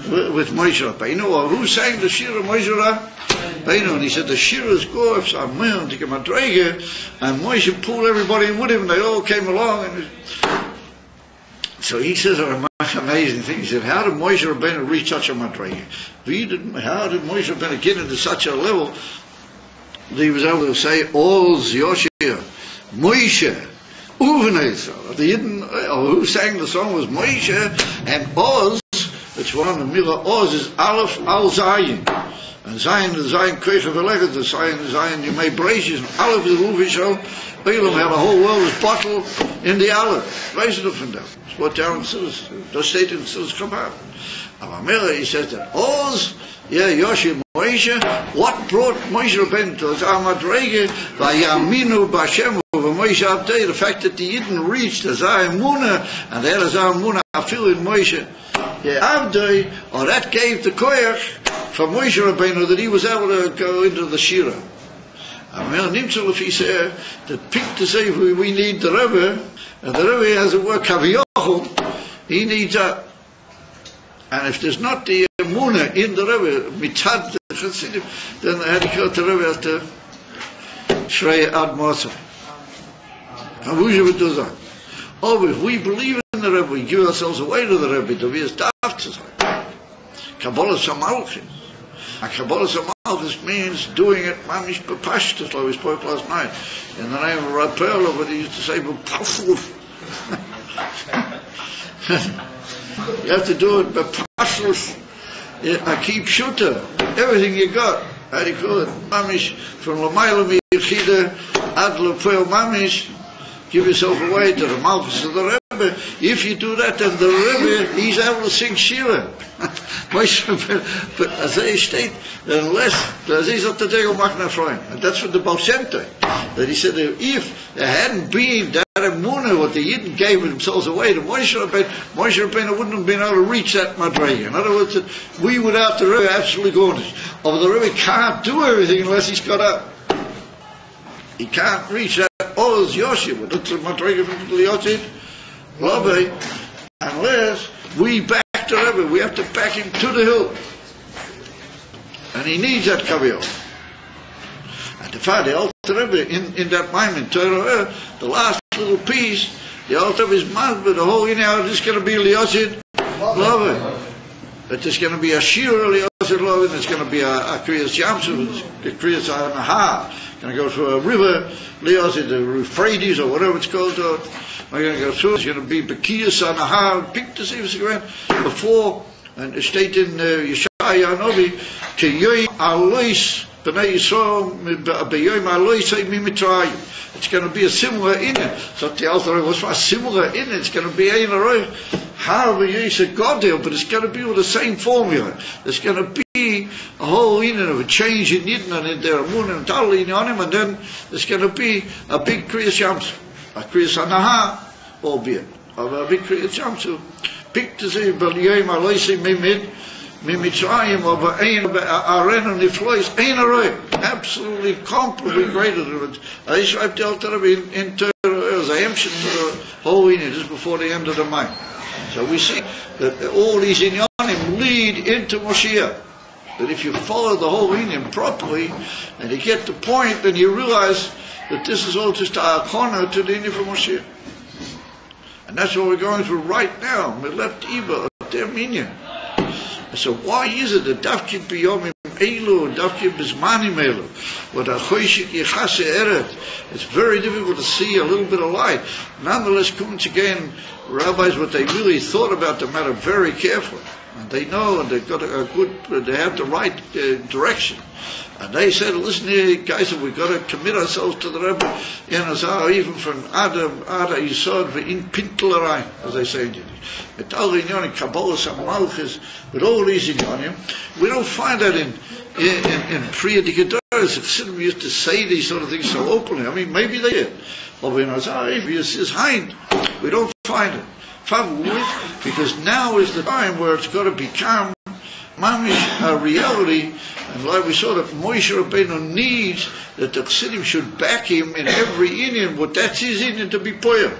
Moshe Rabbeinu. Or who sang the Shira? Moshe Rabbeinu. And he said the Shira's go so to get my drage, and Moshe pulled everybody in with him, and they all came along. And so he says an amazing thing. He said, how did Moshe Rabbeinu reach such a madrege? How did Moshe Rabbeinu get into such a level that he was able to say, Oz Yoshia, Moshe, Uvenesa? Who sang the song was Moshe, and Oz, it's one of the Mila, Oz is Aleph Al Zayin. And Zayin is Zayin Krecha Veleged, the Zayin you may brace, and Aleph is Uvishal, Balaam had the whole world was bottled in the Aleph. Raise it up from down. It's what down in Silas, the state in Silas come out. Amamela, he says that Oz, Yoshi Moshe, what brought Moshe Rabbeinu to his Amadrege, Vayaminu B'Hashem, Moshe Abdei, the fact that he didn't reach the Zayamuna, and there is Zayamuna, I feel in Moshe Abdei, or that gave the koyach from Moshe Rabbeinu that he was able to go into the Shira. Amel Nimtzul, if he said that pick to say we need the Rebbe, and the Rebbe has a word Kaviyachum, he needs that. And if there's not the Muna in the Rebbe, Mitzad the Chassidim, then the Hadikot the Rebbe has to Shrei Ad Mosa. And who would do that? Oh, if we believe in the Rebbe, we give ourselves away to the Rebbe, to be as daft to say. Kabbalah Samalchim. And Kabbalah Samalchim means doing it, Mamish B'Pashtus, like we spoke last night. In the name of Rapperla, but he used to say B'Pafluf. You have to do it B'Pashtus. Keep shooter. Everything you got. How do you call it? Mamish, from Lamayla Michida, Ad L'Pel Mamish, give yourself away to the Malchus of the Rebbe. If you do that, then the Rebbe, he's able to sing Shira. But as they state, unless, as he's not the Dego Machna Freund, and that's what the Baal Shem Tov, that he said, if there hadn't been that Emunah, what the Yidden gave themselves away to Moshe Rabbeinu wouldn't have been able to reach that Madrege. In other words, that we without the Rebbe absolutely gorgeous. Or the Rebbe can't do everything unless he's got up. He can't reach that Oz Yoshim, unless we back the Rebbe. We have to back him to the hill. And he needs that Kaviyot. And the Father, the Alter Rebbe, in that moment, Torah, the last little piece, the Alter Rebbe is mad, but the whole, this is going to be Liyosid Love. That there's going to be a Shir Liyosid Love, and it's going to be a Kriyas Yamsu, a Kriyas Anaha. Going to go through a river, Liyosid, the Euphrates, or whatever it's called. We're going to go through, it's going to be Bekiyas Anaha, pick to see if it's going before, and it stated in Yeshaya Novi, Ki Yoy Alois, it's going to be a similar in it. So the Alter was for a similar in it. It's going to be a how you say God there, but it's going to be with the same formula. There's going to be a whole in of a change in Yidden and in their moon and Tal in on him, and then there's going to be a big Kriyas Yamsu, a Kriyas Anaha, albeit of a big Kriyas Yamsu. Pick to say, but Yoy Maloisi Mimid. Mimitzrayim of Arena Niflois Ein Aroi, absolutely completely greater than it. I schreibt the Alter Rebbe in Torah as a hemshit to the whole Inyan just before the end of the month. So we see that all these Inyanim lead into Moshiach. That if you follow the whole Inyan properly and you get the point, then you realize that this is all just a corner to the Inyan for Moshiach. And that's what we're going through right now. We left Iba, their Minyan. So why is it that Dafki B'yomim Eilu, Dafki B'zmanim Eilu, with a Choshik Yechase Eret, it's very difficult to see a little bit of light. Nonetheless, once again, rabbis, what they really thought about the matter very carefully, and they know, and they've got a good, they have the right direction. And they said, listen here, guys, we've got to commit ourselves to the Rebbe, even from Adam, Yisod, in Pintlerai, as they say in Yiddish. With all the Inyanim, Kabbalah, Malchus, with all these Inyanim, we don't find that in Priya Dikedoros. The Chassidim used to say these sort of things so openly. I mean, maybe they did. But when it's Hein, we don't find it. Because now is the time where it's got to become mamish a reality, and like we saw that Moshe Rabbeinu needs that the Chassidim should back him in every Inyan, but that's his Inyan to be poil.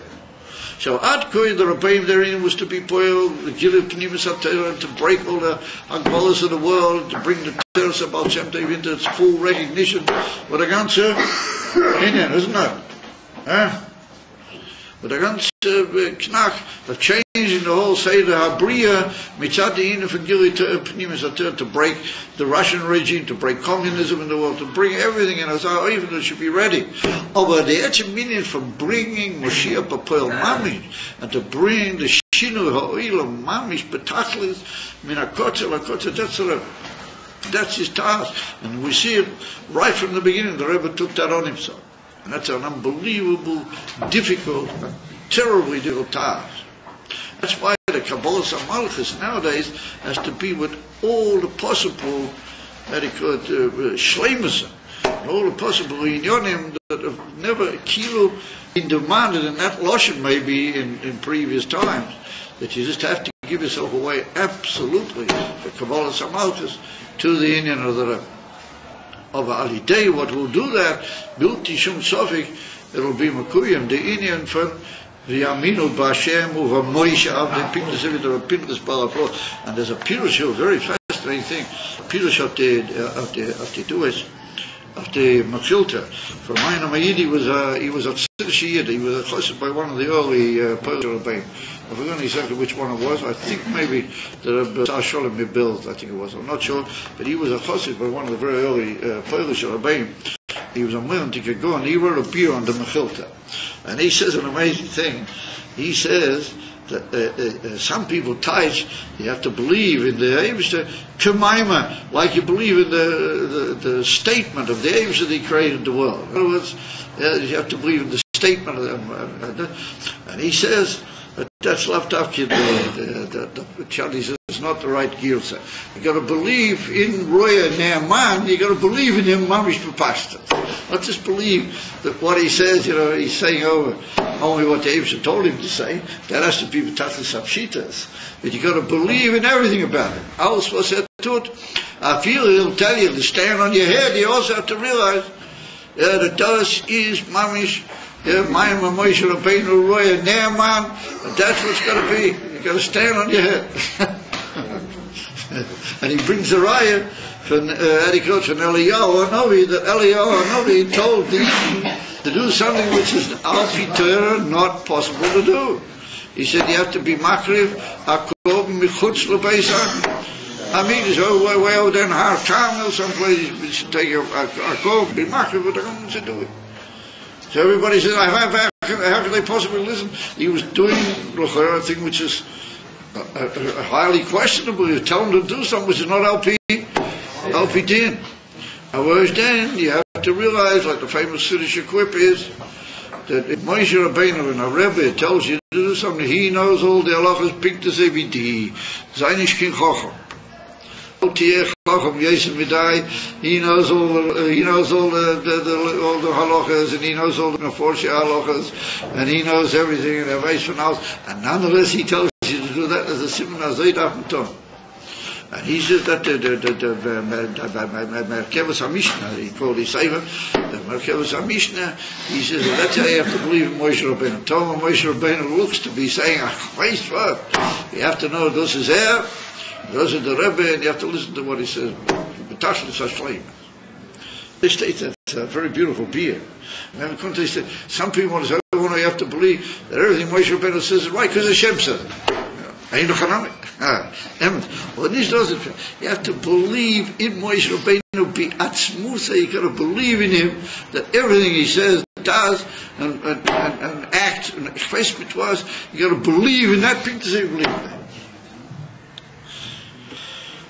So Ad Koi, the Rabbeinu their Inyan was to be poil, the Gilui Pnimis HaTorah, to break all the Agbalas of the world, to bring the Teres of Baal Shem Tov into its full recognition. What a ganze Inyan, isn't it? But a ganze Knach of changing the whole Seder HaBriya, Mitzad Inyan from Gilui Pnimis HaTorah, to break the Russian regime, to break communism in the world, to bring everything in us out, even though it should be ready. Over the Etzem Minyan from bringing Moshiach B'Poel Mamish, and to bring the Shinu Ha'olam Mamish B'Tachlis, Min HaKotzer LaKotzer, that's his task. And we see it right from the beginning. The Rebbe took that on himself. And that's an unbelievable, difficult, terribly difficult task. That's why the Kabbalah Malchus nowadays has to be with all the possible, shleimus, all the possible inyonim that have never been demanded in that lashon maybe in previous times, that you just have to give yourself away absolutely for Kabbalah Malchus to the Inyan of the Rebbe. Of Alidei, what will do that, Bilti Shum Sofik, it will be Makuyim, the Inyan from V'yaminu B'Hashem uva Moishe av the Pinchas of the Pinchas Balaflo. And there's a Pirush, a very fascinating thing, a Pirush of the Dues, of the Mechilta. From Mayna Mayidi he was a Tzir he was a chassid by one of the early Poil Rebbeim. I forgot exactly which one it was. I think maybe the Sholem Mibil, I think it was. I'm not sure, but he was a chassid by one of the very early Polish Rebbeim. He was a man to get going. He wrote a beer on the Mechilta, and he says an amazing thing. He says that some people teach you have to believe in the Eibishter Kemaima, like you believe in the statement of the Eibishter that he created the world. In other words, you have to believe in the statement of them. And he says that's left up to the Charlie says it's not the right girsa. You got to believe in Roya Naaman. You got to believe in him, Mamish B'Pashta. Not just believe that what he says. He's saying only what the Eibishter told him to say. That has to be B'Tachlis Hapshitas. But you got to believe in everything about him. Alles was said to it. I feel he'll tell you to stand on your head. You also have to realize The das is mamish. My Moshe Rabbeinu Roya Ne'eman. That's what's got to be. You got to stand on your head. And he brings the raya from Eliyahu Hanavi, that Eliyahu Hanavi told the to do something which is al-pi Torah not possible to do. He said you have to be makriv akob michutz lebeisach. I mean, it's way over there in Har Carmel, someplace we should take a akob, be makriv, but they're going to do it. So everybody says, how can they possibly listen? He was doing a thing which is highly questionable. He was telling them to do something which is not al-pi din. However, then you have to realize, like the famous SHK P is, that if Moshe Rabbeinu and a Rebbe tells you to do something, he knows all the halachas, pink to say v'di, zaynish kin chacham. He knows all the halachas, and he knows all the meforshe halachas, and he knows everything, and nonetheless he tells you to do that as a simon azayt afuton. And he says that the Merkevas HaMishnah, he called his Sefer, the Merkevas HaMishnah, he says that's how you have to believe in Moshe Rabbeinu. Tell him Moshe Rabbeinu looks to be saying, what? You have to know this is there, those are the Rebbe, and you have to listen to what he says. They state that it's a very beautiful beer. Some people want to say, you have to believe that everything Moshe Rabbeinu says is right, because Hashem says it. Well, this doesn't. You have to believe in Moshe Rabbeinu be atzmusa. You got to believe in him that everything he says, does, and acts, and expressment was. You got to believe in that thing to say believe in that.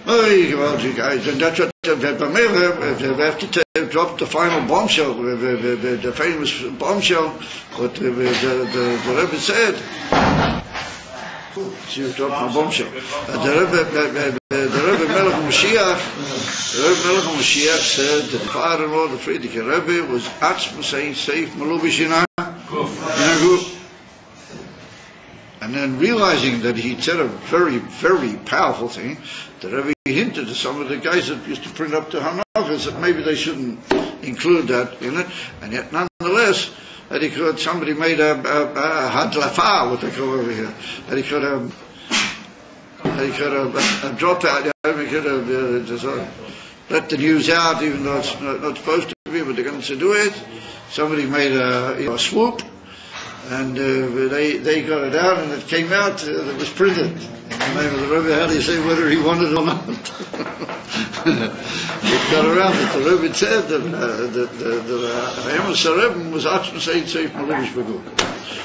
Oh, you guys, and that's what they have to drop the final bombshell, the famous bombshell. What the Rebbe said. She dropped my bombshell. The Rebbe Melech Mashiach said that the father-in-law, the Friedrich Rebbe, was atzma saying safe malubish in a group. And then realizing that he said a very, very powerful thing, the Rebbe hinted to some of the guys that used to print up the Hanachas that maybe they shouldn't include that in it, and yet nonetheless, that he could, somebody made a hadlafa, what they call over here, that he could a drop out, he could just let the news out, even though it's not supposed to be, but they're going to do it. Somebody made a swoop, and they got it out, and it came out, it was printed. In the name of the Rebbe, how do you say whether he wanted it or not? It got around it. The Rebbe said that the Amos Rebbe was actually saying safe Malibish Bagul.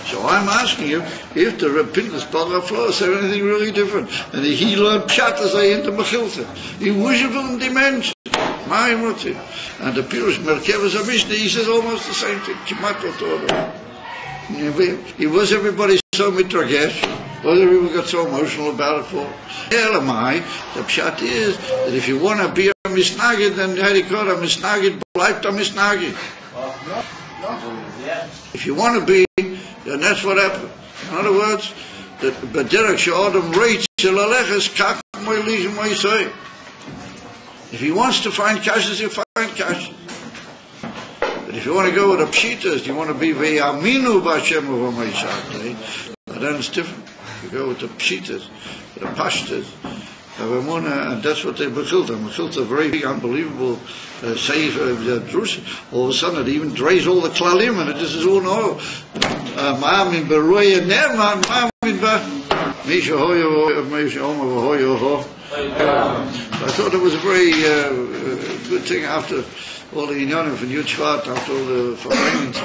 So I'm asking you if the Rebbe Pinchas Balaflo said anything really different. And he learned Pshat as I into Mechilta. He worshiped in dimension. And the Pirush Merkevas HaMishnah, he says almost the same thing. He was everybody so mitragesh, whether people got so emotional about it for. Elamai, the pshat is that if you want to be a misnagid, then how do you call it a misnagid? Bleibt a misnagid. If you want to be, then that's what happened. In other words, that b'derech she'adam reitz she'lalechas kach mo'elish mo'isoi. If he wants to find kashas, he'll find kashas. But if you want to go with the pshitas, you want to be ve'aminu b'Hashem u'v'ma'ishatei, then it's different. You go with the pshitas, the pashtas, and that's what they Mechilta. Mechilta, a very big, unbelievable seif drusha. All of a sudden, it even drays all the klalim, and it just is all no. Ma'amin beroya ne'eman, ma'amin b'misha hoyo, misha oma v'hoyo ho. I thought it was a very good thing after all the inyanim from Shvat, after all the trainings.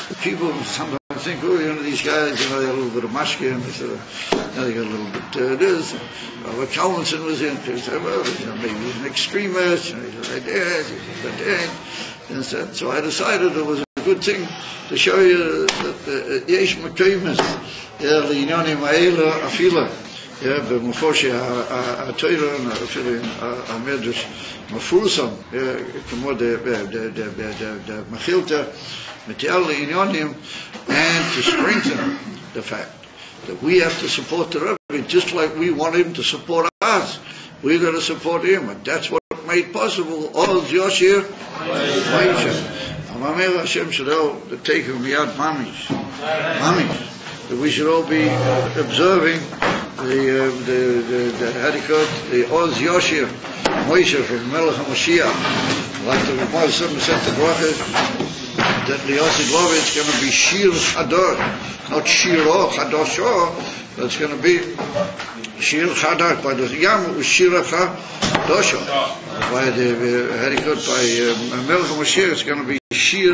The people sometimes think, these guys, they got a little bit of mashke, and they said, they got a little bit this. Robert Collinson was in, they said, well, maybe he's an extremist, and he's like this, he's like that. And so I decided it was a good thing to show you that yesh mekaymes, the inyanim ha'ela afila. במפורשי התוירה, אפילו המדרש מפורסם, כמו המחילתא, מתיאר לעניונים, and to strengthen the fact that we have to support the Rebbe, just like we want him to support us. We're going to support him, and that's what made possible all Yoshir. Mamer Hashem should all take him miyad mamish. That we should all be observing the Hadikot, the Oz Yoshir, Moshe from Melech HaMashiach. Like the Ramah said the brachas, that the Yosef Love is going to be Shir Chador, not Shiro Chadosho, but it's going to be Shir Chador. By the Yam was Shir Chadosho. By the Hadikot, by Melech HaMashiach, it's going to be Shir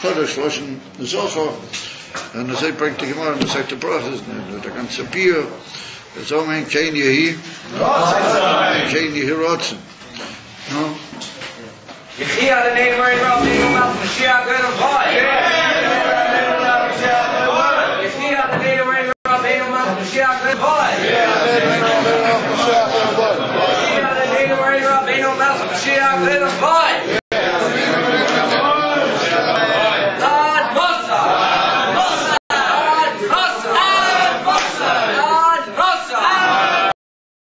Chodesh Loshen Zocho. And as I bring the Gemara and the Sect of Brachas, the ganze Bier, it's all mein kein Yehi, kein Yehi Rotzen. No? Yehi Adonai Mori Rabbeinu Melech Mashiach Ben Avai. Yehi Adonai Mori Rabbeinu Melech Mashiach Ben Avai. Yehi Adonai Mori Rabbeinu Melech Mashiach Ben Avai.